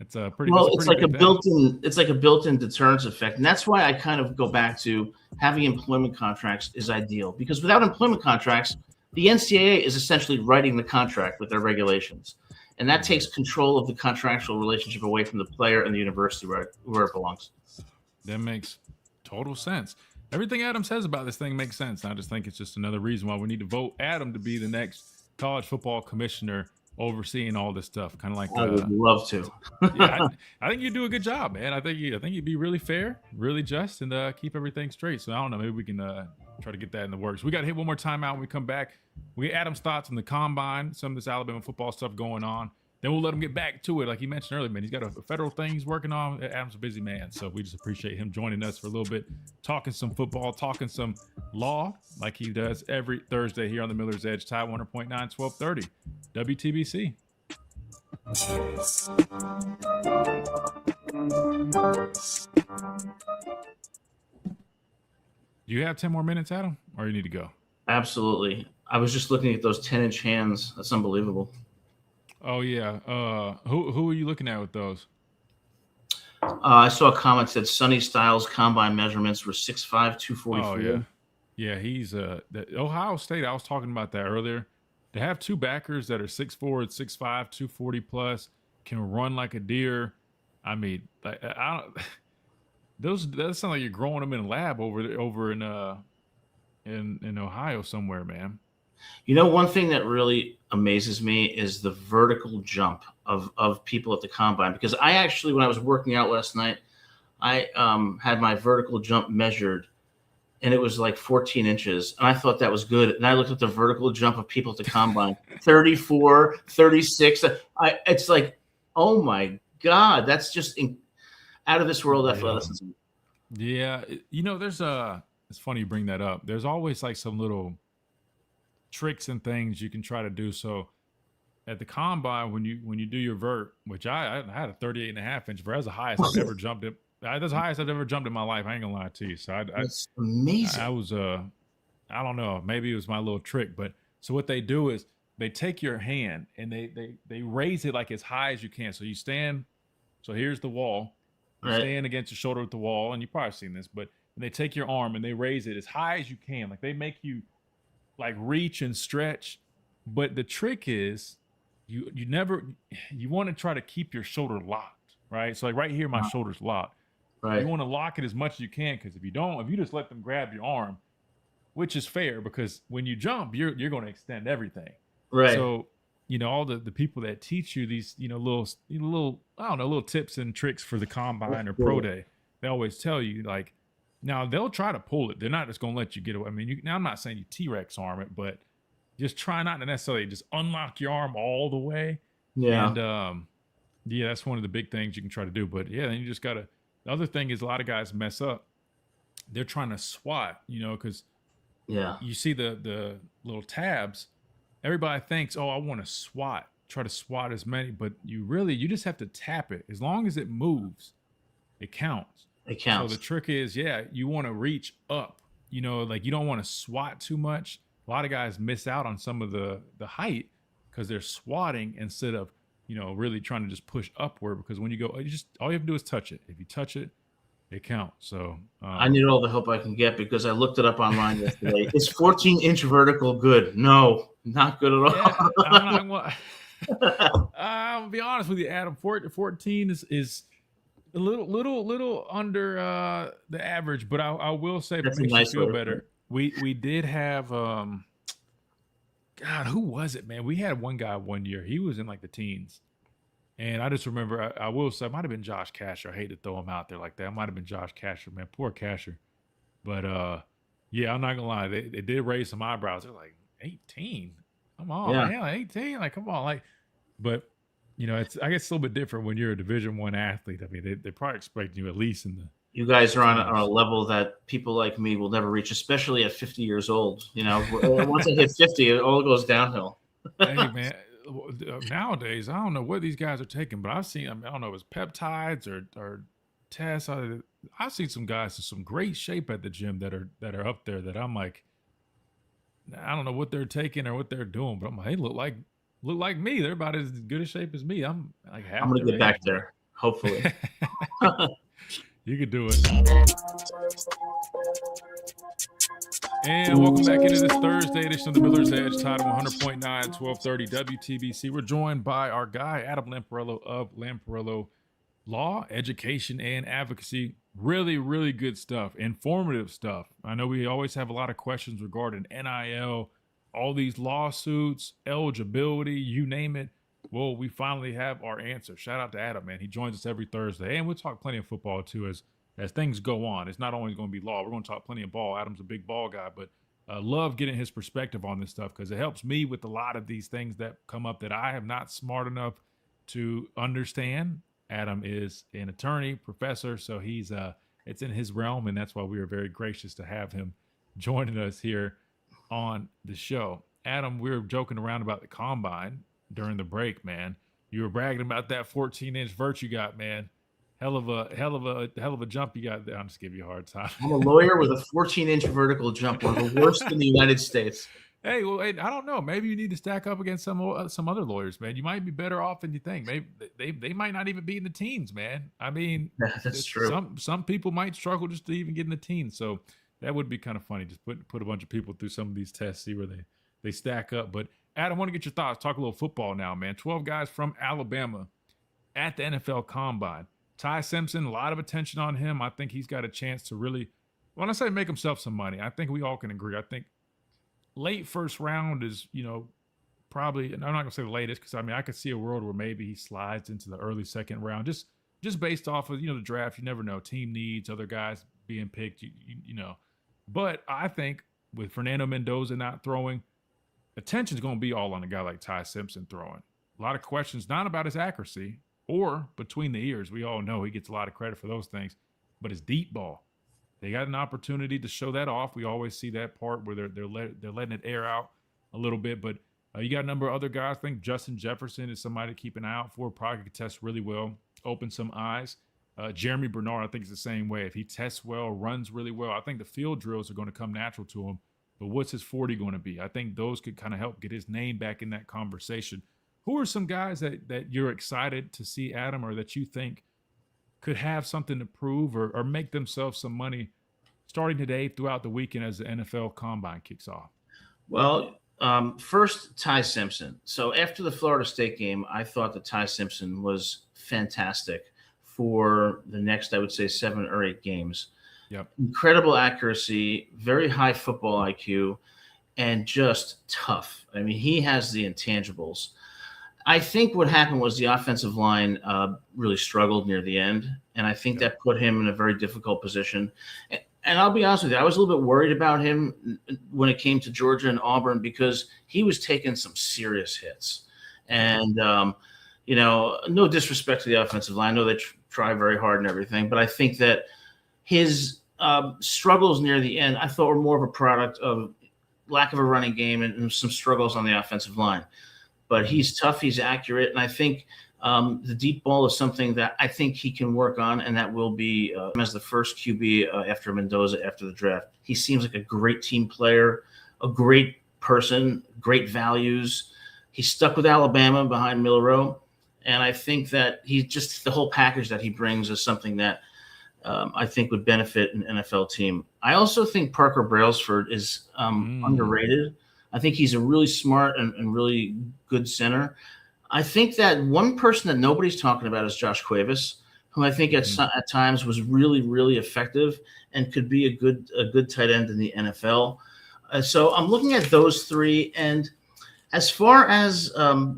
it's a pretty well. It's like a built-in deterrence effect, and that's why I kind of go back to having employment contracts is ideal, because without employment contracts, the NCAA is essentially writing the contract with their regulations. And that takes control of the contractual relationship away from the player and the university where it belongs. That makes total sense. Everything Adam says about this thing makes sense. I just think it's just another reason why we need to vote Adam to be the next college football commissioner overseeing all this stuff. Kind of like I would love to. Yeah, I think you do a good job, man. I think you'd be really fair, really just, and keep everything straight. So I don't know, maybe we can try to get that in the works. We got to hit one more timeout when we come back. We get Adam's thoughts on the combine, some of this Alabama football stuff going on. Then we'll let him get back to it. Like he mentioned earlier, man, he's got a federal thing he's working on. Adam's a busy man, so we just appreciate him joining us for a little bit, talking some football, talking some law, like he does every Thursday here on the Miller's Edge, Tide 100.9, 1230, WTBC. Do you have 10 more minutes, Adam, or you need to go? Absolutely. I was just looking at those 10-inch hands. That's unbelievable. Oh yeah. Who are you looking at with those? I saw a comment that Sonny Styles' combine measurements were 6'5", 244. Oh, yeah. Yeah, he's Ohio State. I was talking about that earlier. To have two backers that are 6'4", 6'5", 240 plus, can run like a deer. I mean, I don't. That sound like you're growing them in a lab over in Ohio somewhere, man. You know, one thing that really amazes me is the vertical jump of people at the combine. Because I actually, when I was working out last night, I had my vertical jump measured, and it was like 14 inches. And I thought that was good. And I looked at the vertical jump of people at the combine, 34, 36. It's like, oh my God, that's just out of this world athleticism. Yeah. You know, it's funny you bring that up. There's always like some little tricks and things you can try to do. So at the combine, when you do your vert, which I had a 38.5 inch vert, that's the highest I've ever jumped it. That's the highest I've ever jumped in my life. I ain't gonna lie to you. So That's amazing. I was I don't know, maybe it was my little trick, but so what they do is they take your hand and they raise it like as high as you can. So you stand. So here's the wall. You stand against your shoulder with the wall, and you've probably seen this, but they take your arm and they raise it as high as you can. Like they make you like reach and stretch. But the trick is you want to try to keep your shoulder locked, right? So like right here, my shoulder's locked. Right. You want to lock it as much as you can, because if you just let them grab your arm, which is fair, because when you jump, you're going to extend everything. Right. So, you know, all the people that teach you these, you know, little I don't know, little tips and tricks for the combine or pro day, they always tell you, like, now they'll try to pull it. They're not just going to let you get away. I mean, now I'm not saying you T-Rex arm it, but just try not to necessarily just unlock your arm all the way. Yeah. And yeah, that's one of the big things you can try to do. But yeah, then you just gotta. The other thing is a lot of guys mess up. They're trying to swat, you know, because you see the little tabs. Everybody thinks, oh, I want to swat. Try to swat as many, but you just have to tap it. As long as it moves, it counts. It counts. So the trick is, you want to reach up. You know, like you don't want to swat too much. A lot of guys miss out on some of the height because they're swatting instead of, you know, really trying to just push upward. Because when you go, all you have to do is touch it. If you touch it, it counts. So I need all the help I can get, because I looked it up online yesterday. Is 14-inch vertical good? No, not good at all. I'll be honest with you, Adam. 14 is a little under the average, but I will say it makes you feel better. We did have God, who was it, man? We had one guy one year. He was in like the teens. And I just remember, I will say, it might have been Josh Casher. I hate to throw him out there like that. It might have been Josh Casher, man. Poor Casher. But, yeah, I'm not going to lie. They did raise some eyebrows. They're like, 18? Come on, man. Like 18? Like, come on. Like, but, you know, I guess it's a little bit different when you're a Division I athlete. I mean, they probably expect you at least in the. You guys are on a level that people like me will never reach, especially at 50 years old. You know, once I hit 50, it all goes downhill. Hey, man. Nowadays, I don't know what these guys are taking, but I've seen, I don't know if it's peptides or tests. I've seen some guys in some great shape at the gym that are up there that I'm like, I don't know what they're taking or what they're doing, but I'm like, they look like me. They're about as good a shape as me. I'm like half. I'm gonna get back there, hopefully. You could do it. And welcome back into this Thursday edition of the Miller's Edge, Tide 100.9, 1230 WTBC. We're joined by our guy, Adam Lamparello of Lamparello Law, Education, and Advocacy. Really, really good stuff, informative stuff. I know we always have a lot of questions regarding NIL, all these lawsuits, eligibility, you name it. Well, we finally have our answer. Shout out to Adam, man. He joins us every Thursday. And we'll talk plenty of football, too, as things go on. It's not always going to be law. We're going to talk plenty of ball. Adam's a big ball guy, but love getting his perspective on this stuff because it helps me with a lot of these things that come up that I am not smart enough to understand. Adam is an attorney, professor, so he's it's in his realm, and that's why we are very gracious to have him joining us here on the show. Adam, we were joking around about the combine during the break, man. You were bragging about that 14-inch vert you got, man. Hell of a jump you got there. I'm just giving you a hard time. I'm a lawyer with a 14-inch vertical jump, one of the worst in the United States. Hey, well, hey, I don't know. Maybe you need to stack up against some other lawyers, man. You might be better off than you think. Maybe they might not even be in the teens, man. I mean, That's true. Some people might struggle just to even get in the teens. So that would be kind of funny. Just put a bunch of people through some of these tests, see where they stack up. But Adam, I want to get your thoughts. Talk a little football now, man. 12 guys from Alabama at the NFL Combine. Ty Simpson, a lot of attention on him. I think he's got a chance to really, when I say make himself some money, I think we all can agree. I think late first round is, probably, and I'm not gonna say the latest because I could see a world where maybe he slides into the early second round, just based off of the draft. You never know, team needs, other guys being picked, you know. But I think with Fernando Mendoza not throwing, attention's gonna be all on a guy like Ty Simpson throwing. A lot of questions, not about his accuracy or between the ears. We all know he gets a lot of credit for those things, but his deep ball. They got an opportunity to show that off. We always see that part where they're letting it air out a little bit. But you got a number of other guys. I think Justin Jefferson is somebody to keep an eye out for. Probably could test really well, open some eyes. Jeremy Bernard, I think, is the same way. If he tests well, runs really well, I think the field drills are going to come natural to him. But what's his 40 going to be? I think those could kind of help get his name back in that conversation. Who are some guys that you're excited to see, Adam, or that you think could have something to prove or make themselves some money starting today throughout the weekend as the NFL Combine kicks off? Well, first, Ty Simpson. So after the Florida State game, I thought that Ty Simpson was fantastic for the next, I would say, 7 or 8 games. Yep. Incredible accuracy, very high football IQ, and just tough. I mean, he has the intangibles. I think what happened was the offensive line really struggled near the end, and I think that put him in a very difficult position. And I'll be honest with you, I was a little bit worried about him when it came to Georgia and Auburn because he was taking some serious hits. And, no disrespect to the offensive line. I know they try very hard and everything, but I think that his struggles near the end, I thought were more of a product of lack of a running game and some struggles on the offensive line. But he's tough, he's accurate, and I think the deep ball is something that I think he can work on, and that will be as the first QB after Mendoza after the draft. He seems like a great team player, a great person, great values. He's stuck with Alabama behind Milroe, and I think that he's just the whole package that he brings is something that I think would benefit an NFL team. I also think Parker Brailsford is underrated. I think he's a really smart and really good center. I think that one person that nobody's talking about is Josh Cuevas, who I think at times was really, really effective and could be a good tight end in the NFL. So I'm looking at those 3. And as far as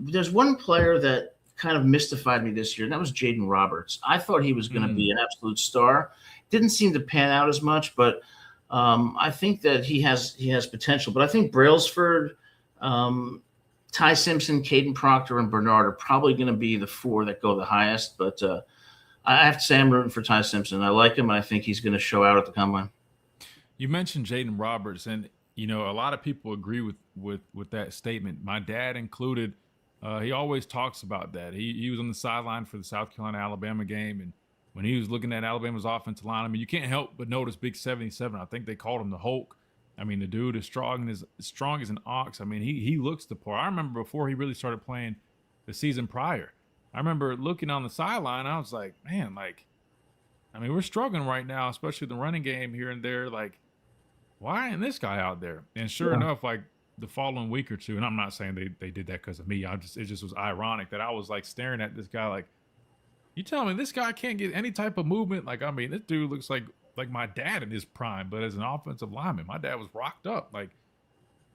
there's one player that kind of mystified me this year, and that was Jaden Roberts. I thought he was going to be an absolute star. Didn't seem to pan out as much, but I think that he has potential. But I think Brailsford, Ty Simpson, Caden Proctor, and Bernard are probably going to be the 4 that go the highest. But I have to say I'm rooting for Ty Simpson. I like him, and I think he's going to show out at the Combine. You mentioned Jaden Roberts, and a lot of people agree with that statement. My dad included. He always talks about that. He was on the sideline for the South Carolina-Alabama game, and when he was looking at Alabama's offensive line, you can't help but notice Big 77. I think they called him the Hulk. The dude is strong as an ox. He looks the part. I remember before he really started playing the season prior, I remember looking on the sideline. I was like, man, we're struggling right now, especially the running game here and there. Why ain't this guy out there? And sure enough, the following week or two, and I'm not saying they did that because of me. It just was ironic that I was staring at this guy you tell me this guy can't get any type of movement? This dude looks like my dad in his prime, but as an offensive lineman, my dad was rocked up.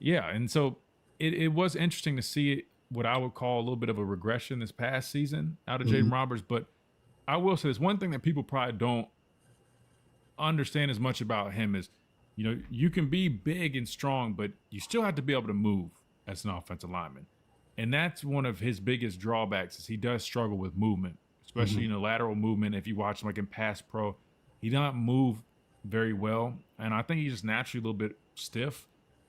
And so it was interesting to see what I would call a little bit of a regression this past season out of Jaden Roberts. But I will say this one thing that people probably don't understand as much about him is, you can be big and strong, but you still have to be able to move as an offensive lineman. And that's one of his biggest drawbacks is he does struggle with movement, especially, lateral movement. If you watch him in pass pro, he doesn't move very well. And I think he's just naturally a little bit stiff.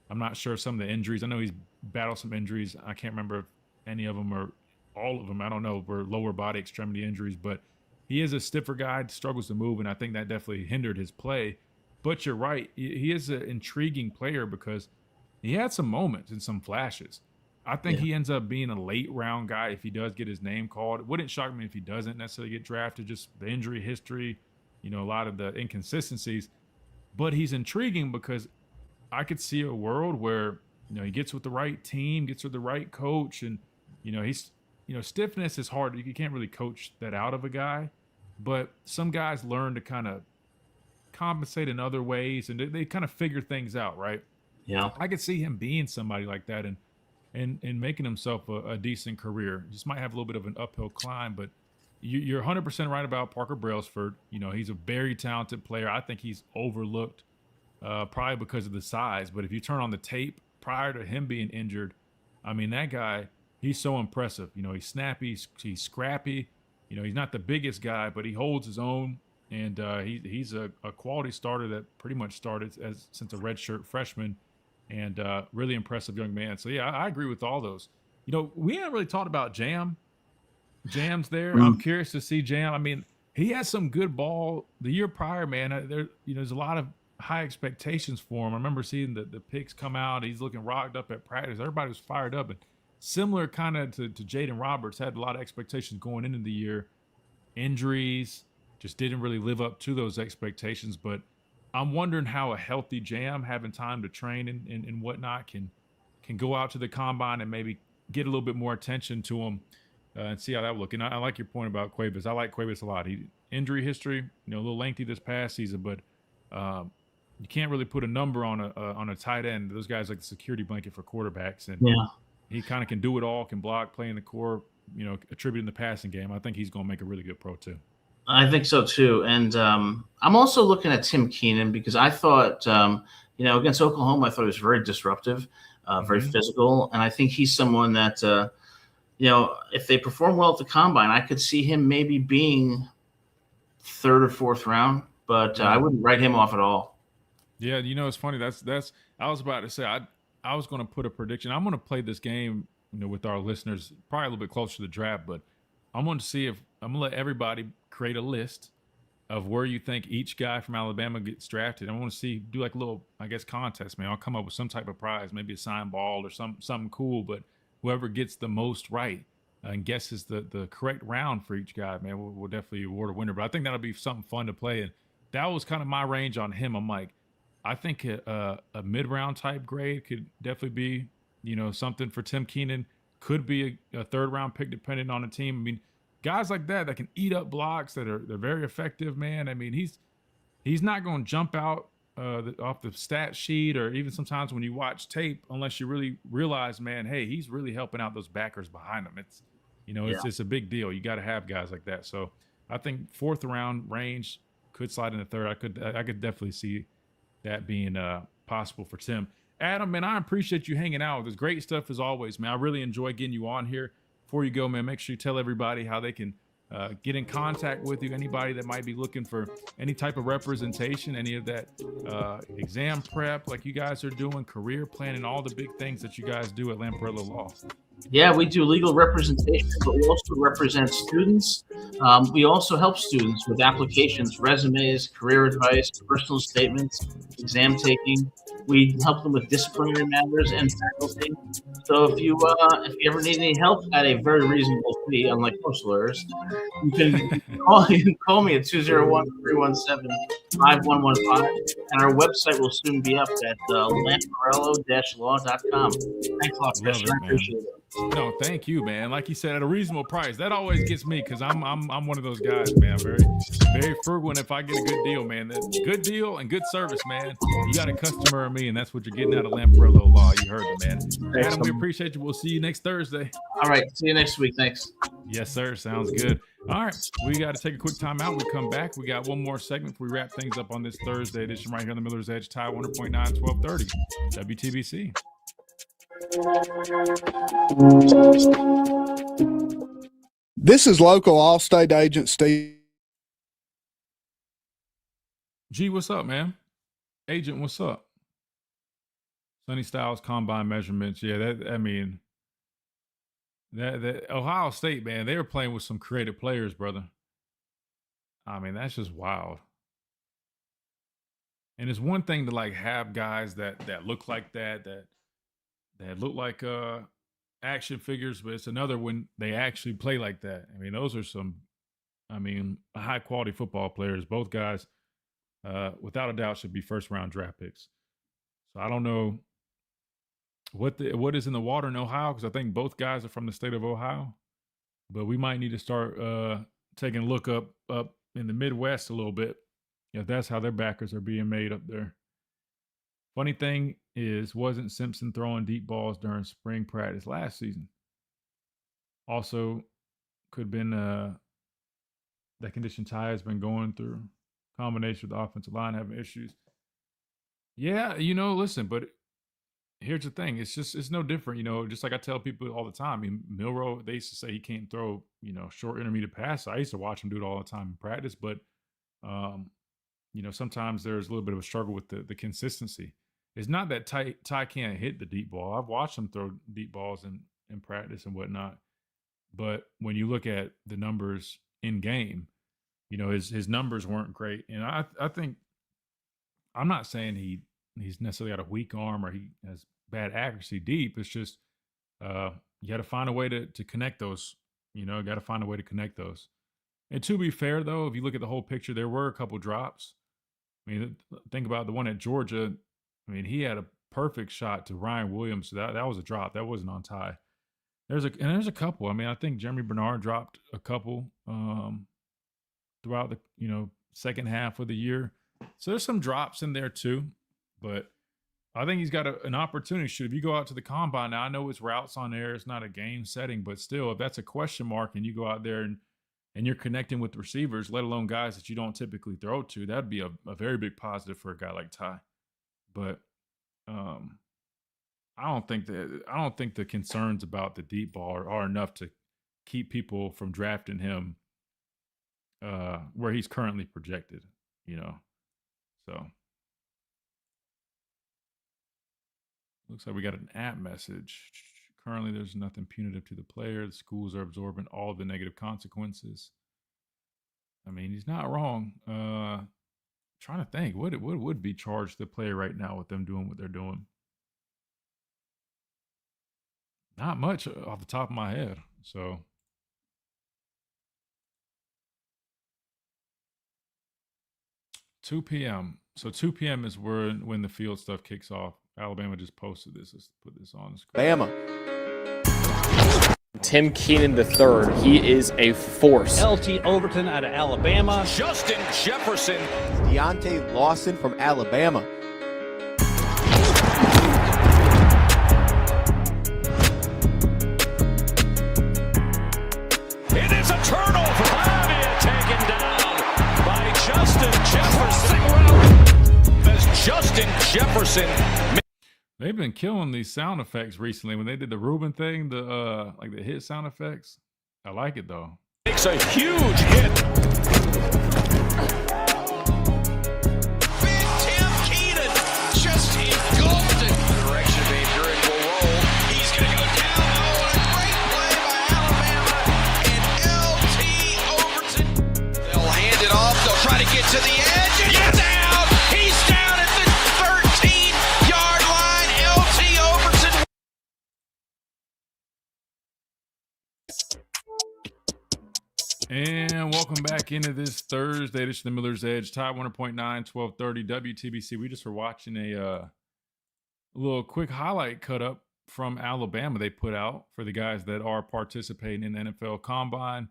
I'm not sure if some of the injuries, I know he's battled some injuries. I can't remember if any of them or all of them, I don't know, were lower body extremity injuries, but he is a stiffer guy, struggles to move. And I think that definitely hindered his play. But you're right. He is an intriguing player because he had some moments and some flashes. I think Yeah. he ends up being a late round guy if he does get his name called. It wouldn't shock me if he doesn't necessarily get drafted, just the injury history, a lot of the inconsistencies. But he's intriguing because I could see a world where, he gets with the right team, gets with the right coach, and, he's, stiffness is hard. You can't really coach that out of a guy, but some guys learn to kind of compensate in other ways, and they kind of figure things out, right? Yeah. I could see him being somebody like that and making himself a decent career. Just might have a little bit of an uphill climb, but you're 100% right about Parker Brailsford. He's a very talented player. I think he's overlooked probably because of the size. But if you turn on the tape prior to him being injured, I mean, that guy, he's so impressive. He's snappy, he's scrappy. He's not the biggest guy, but he holds his own. And he's a quality starter that pretty much started since a redshirt freshman, and really impressive young man. So, yeah, I agree with all those. We haven't really talked about Jam. Jam's there. I'm curious to see Jam. I mean, he had some good ball the year prior, man. There's a lot of high expectations for him. I remember seeing the pics come out. He's looking rocked up at practice. Everybody was fired up. And similar kind of to Jaden Roberts, had a lot of expectations going into the year. Injuries, just didn't really live up to those expectations. But I'm wondering how a healthy Jam, having time to train and whatnot, can go out to the combine and maybe get a little bit more attention to him and see how that will look. And I like your point about Cuevas. I like Cuevas a lot. Injury history, a little lengthy this past season, but you can't really put a number on a tight end. Those guys like the security blanket for quarterbacks, and he kind of can do it all. Can block, play in the core, attributing the passing game. I think he's going to make a really good pro too. I think so too. And I'm also looking at Tim Keenan because I thought, against Oklahoma, I thought he was very disruptive, very physical. And I think he's someone that, if they perform well at the combine, I could see him maybe being third or fourth round, but I wouldn't write him off at all. Yeah. It's funny. That's, I was about to say, I was going to put a prediction. I'm going to play this game, with our listeners, probably a little bit closer to the draft, but I'm going to see if I'm going to let everybody create a list of where you think each guy from Alabama gets drafted. I want to do like a little, contest, man. I'll come up with some type of prize, maybe a signed ball or something cool, but whoever gets the most right and guesses the correct round for each guy, man, we'll definitely award a winner. But I think that'll be something fun to play. And that was kind of my range on him. I'm like, I think a mid-round type grade could definitely be, something for Tim Keenan. Could be a third-round pick depending on the team. I mean, guys like that can eat up blocks they're very effective, man. I mean, he's not going to jump out off the stat sheet, or even sometimes when you watch tape, unless you really realize, man, hey, he's really helping out those backers behind him. It's it's a big deal. You got to have guys like that. So I think fourth round range could slide into third. I could definitely see that being possible for Tim. Adam, man, I appreciate you hanging out with us. Great stuff as always, man. I really enjoy getting you on here. Before you go, man, make sure you tell everybody how they can get in contact with you. Anybody that might be looking for any type of representation, any of that exam prep like you guys are doing, career planning, all the big things that you guys do at Lamparello Law. Yeah, we do legal representation, but we also represent students. We also help students with applications, resumes, career advice, personal statements, exam taking. We help them with disciplinary matters and faculty. So if you ever need any help at a very reasonable fee, unlike most lawyers, you can call me at 201-317-5115, and our website will soon be up at lamparello-law.com. Thanks a lot, Christian. I appreciate it. No, thank you, man. Like you said, at a reasonable price. That always gets me because I'm one of those guys, man. Very, very frugal. And if I get a good deal, man, that good deal and good service, man, you got a customer of me, and that's what you're getting out of Lamparello Law. You heard it, man. Adam, we appreciate you. We'll see you next Thursday. All right. See you next week. Thanks. Yes, sir. Sounds good. All right. We got to take a quick time out. We come back. We got one more segment before we wrap things up on this Thursday edition right here on the Miller's Edge, Tide 100.9, 1230, WTBC. This is local Allstate agent Steve. G, what's up, man? Agent, what's up? Sonny Styles combine measurements. Yeah, that Ohio State, man, they were playing with some creative players, brother. I mean, that's just wild. And it's one thing to like have guys that look like that that look like action figures, but it's another when they actually play like that. I mean, those are some, high quality football players. Both guys, without a doubt, should be first round draft picks. So I don't know what is in the water in Ohio, because I think both guys are from the state of Ohio, but we might need to start taking a look up in the Midwest a little bit, if that's how their backers are being made up there. Funny thing is, wasn't Simpson throwing deep balls during spring practice last season? Also, could have been that condition Ty has been going through, combination with the offensive line having issues. Yeah, listen, but here's the thing. It's no different, just like I tell people all the time. I mean, Milroe, they used to say he can't throw, short intermediate passes. I used to watch him do it all the time in practice, but, sometimes there's a little bit of a struggle with the consistency. It's not that Ty can't hit the deep ball. I've watched him throw deep balls in practice and whatnot. But when you look at the numbers in game, his numbers weren't great. And I think, I'm not saying he's necessarily got a weak arm or he has bad accuracy deep. It's just you got to find a way to connect those. Got to find a way to connect those. And to be fair, though, if you look at the whole picture, there were a couple drops. I mean, think about the one at Georgia. I mean, he had a perfect shot to Ryan Williams. So that was a drop. That wasn't on Ty. There's a couple. I mean, I think Jeremy Bernard dropped a couple throughout the second half of the year. So there's some drops in there too. But I think he's got an opportunity. If you go out to the combine now, I know it's routes on air, it's not a game setting, but still, if that's a question mark and you go out there and you're connecting with receivers, let alone guys that you don't typically throw to, that'd be a very big positive for a guy like Ty. But I don't think the concerns about the deep ball are enough to keep people from drafting him where he's currently projected, So looks like we got an app message. Currently, there's nothing punitive to the player. The schools are absorbing all the negative consequences. I mean, he's not wrong. Trying to think, what would be charged to the player right now with them doing what they're doing? Not much off the top of my head. So 2 p.m. So 2 p.m. is when the field stuff kicks off. Alabama just posted this. Let's put this on the screen. Bama. Tim Keenan III. He is a force. LT Overton out of Alabama. Justin Jefferson. Deontay Lawson from Alabama. It is a turnover. Flavia taken down by Justin Jefferson. As Justin Jefferson. They've been killing these sound effects recently. When they did the Ruben thing, the hit sound effects, I like it though. Makes a huge hit. Big Tim Keenan just engulfed it. Direction of Adrian will roll. He's going to go down. Oh, and a great play by Alabama and LT Overton. They'll hand it off. They'll try to get to the edge. And he's down. He's down at the 13-yard line. LT Overton. And welcome back into this Thursday edition of Miller's Edge, Tide 100.9, 1230 WTBC. We just were watching a little quick highlight cut up from Alabama they put out for the guys that are participating in the NFL Combine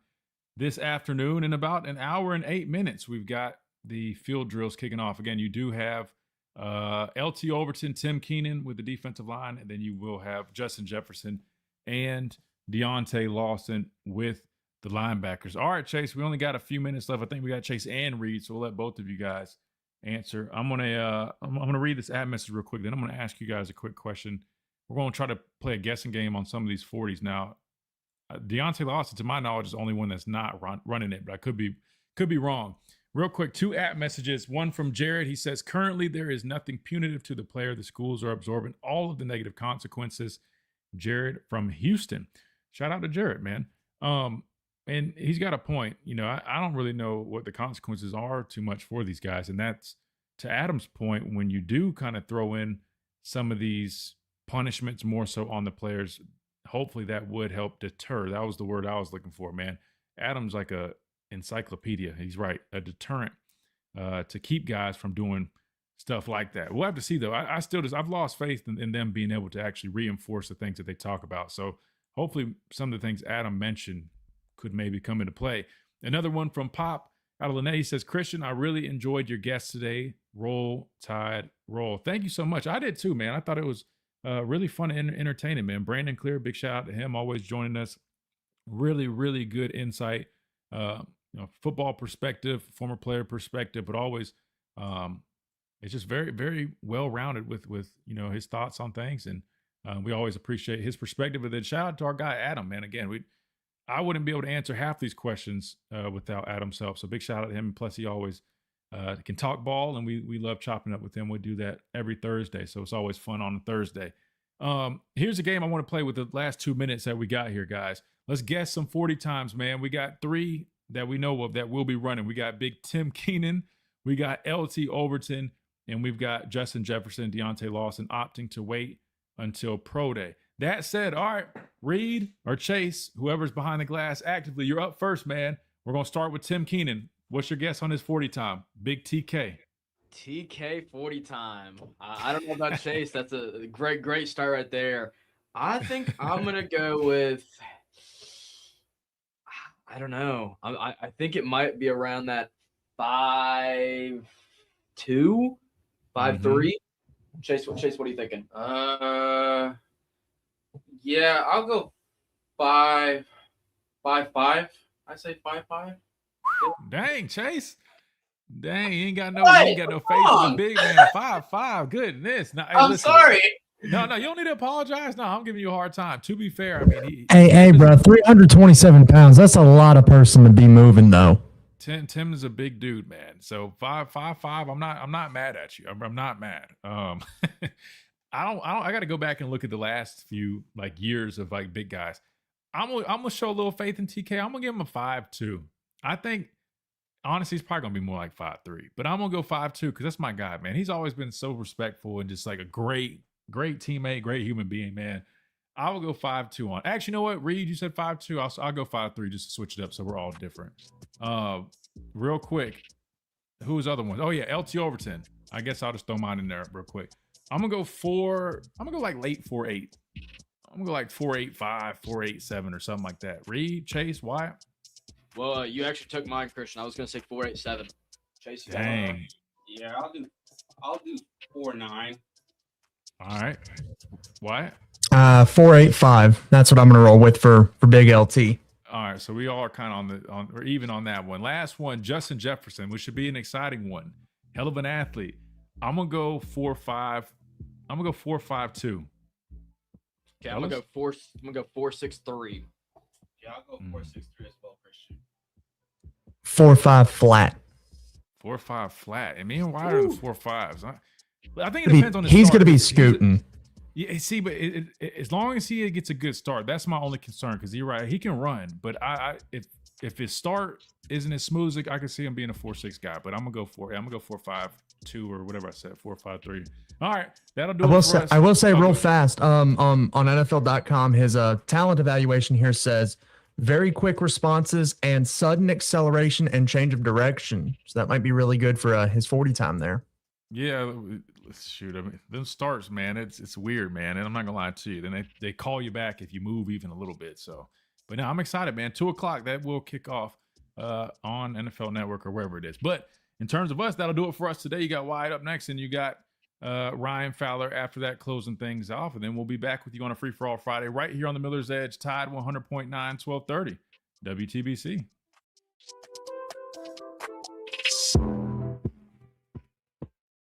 this afternoon. In about an hour and 8 minutes, we've got the field drills kicking off. Again, you do have LT Overton, Tim Keenan with the defensive line, and then you will have Justin Jefferson and Deontay Lawson with the linebackers. All right, Chase, we only got a few minutes left. I think we got Chase and Reed, so we'll let both of you guys answer. I'm gonna read this ad message real quick, then I'm gonna ask you guys a quick question. We're gonna try to play a guessing game on some of these 40s now. Deontay Lawson, to my knowledge, is the only one that's not running it, but I could be wrong. Real quick, 2 app messages. One from Jared. He says, currently there is nothing punitive to the player. The schools are absorbing all of the negative consequences. Jared from Houston. Shout out to Jared, man. And he's got a point. I don't really know what the consequences are too much for these guys. And that's, to Adam's point, when you do kind of throw in some of these punishments more so on the players. Hopefully that would help deter. That was the word I was looking for, man. Adam's like a encyclopedia. He's right. A deterrent to keep guys from doing stuff like that. We'll have to see, though. I've lost faith in them being able to actually reinforce the things that they talk about. So hopefully some of the things Adam mentioned could maybe come into play. Another one from Pop out of Lynette. He says, Christian, I really enjoyed your guest today. Roll Tide, roll. Thank you so much. I did too, man. I thought it was really fun and entertaining, man. Brandon Clear, big shout out to him, always joining us. Really, really good insight. Football perspective, former player perspective, but always it's just very, very well rounded with his thoughts on things, and we always appreciate his perspective. And then shout out to our guy Adam, man. Again, I wouldn't be able to answer half these questions without Adam's help. So big shout out to him. Plus, he always can talk ball, and we love chopping up with him. We do that every Thursday, so it's always fun on a Thursday. Here's a game I want to play with the last 2 minutes that we got here, guys. Let's guess some 40 times, man. We got 3 that we know of that will be running. We got Big Tim Keenan, we got LT Overton, and we've got Justin Jefferson, Deontay Lawson opting to wait until Pro Day. That said, all right, Reed or Chase, whoever's behind the glass actively, you're up first, man. We're going to start with Tim Keenan. What's your guess on his 40 time? Big TK. TK 40 time. I don't know about Chase. That's a great start right there. I think I'm going to go with, I don't know. I think it might be around that 5'2", 5'3". Chase, what are you thinking? Yeah, I'll go 5'5". I say 5'5". Dang, Chase. Dang, you ain't got no faith in the big man. 5'5". Goodness. Now, hey, I'm sorry. No, you don't need to apologize. No, I'm giving you a hard time. To be fair, I mean, Hey, bro, 327 pounds. That's a lot of person to be moving, though. Tim is a big dude, man. So 5'5". I'm not mad at you. I'm not mad. I got to go back and look at the last few years of big guys. I'm gonna show a little faith in TK. I'm gonna give him a 5'2". I think honestly he's probably gonna be more like 5'3", but I'm gonna go 5'2" because that's my guy, man. He's always been so respectful and just like a great teammate, great human being, man. I will go 5'2" on. Actually, you know what, Reed, you said 5'2". I'll go 5'3" just to switch it up so we're all different. Real quick, who's other ones? Oh yeah, LT Overton. I guess I'll just throw mine in there real quick. I'm gonna go late 4'8". I'm gonna go 4'8", 4'8", or something like that. Reed, Chase, Wyatt. Well, you actually took mine, Christian. I was gonna say 4'8", Chase. Dang. Yeah, I'll do 4'9". All right. Wyatt. 4'8", That's what I'm gonna roll with for big LT. All right, so we all are kind of or even on that one. Last one, Justin Jefferson, which should be an exciting one. Hell of an athlete. I'm gonna go 4'5". I'm gonna go 4'5" Okay, I'm gonna go 4'6'3". Yeah, I'll go 4'6'3" as well, Christian. 4'5" flat. 4'5" flat. And me and Wyatt are the 4'5s. I think it depends on his He's start. gonna be scooting. Yeah, see, but as long as he gets a good start, that's my only concern. Because you're right, he can run, but if his start isn't as smooth, I can see him being a 4'6" guy. But I'm gonna go 4'5" or whatever I said, 4'5'3". All right, that'll do it for us. I will say real fast. On NFL.com, his talent evaluation here says very quick responses and sudden acceleration and change of direction. So that might be really good for his 40 time there. Yeah, shoot. I mean, them starts, man, it's weird, man. And I'm not gonna lie to you. Then they call you back if you move even a little bit. So, but no, I'm excited, man. 2:00 that will kick off on NFL Network or wherever it is. But in terms of us, that'll do it for us today. You got Wyatt up next, and you got Ryan Fowler after that closing things off, and then we'll be back with you on a Free for All Friday right here on the Miller's Edge, Tide 100.9, 1230 WTBC.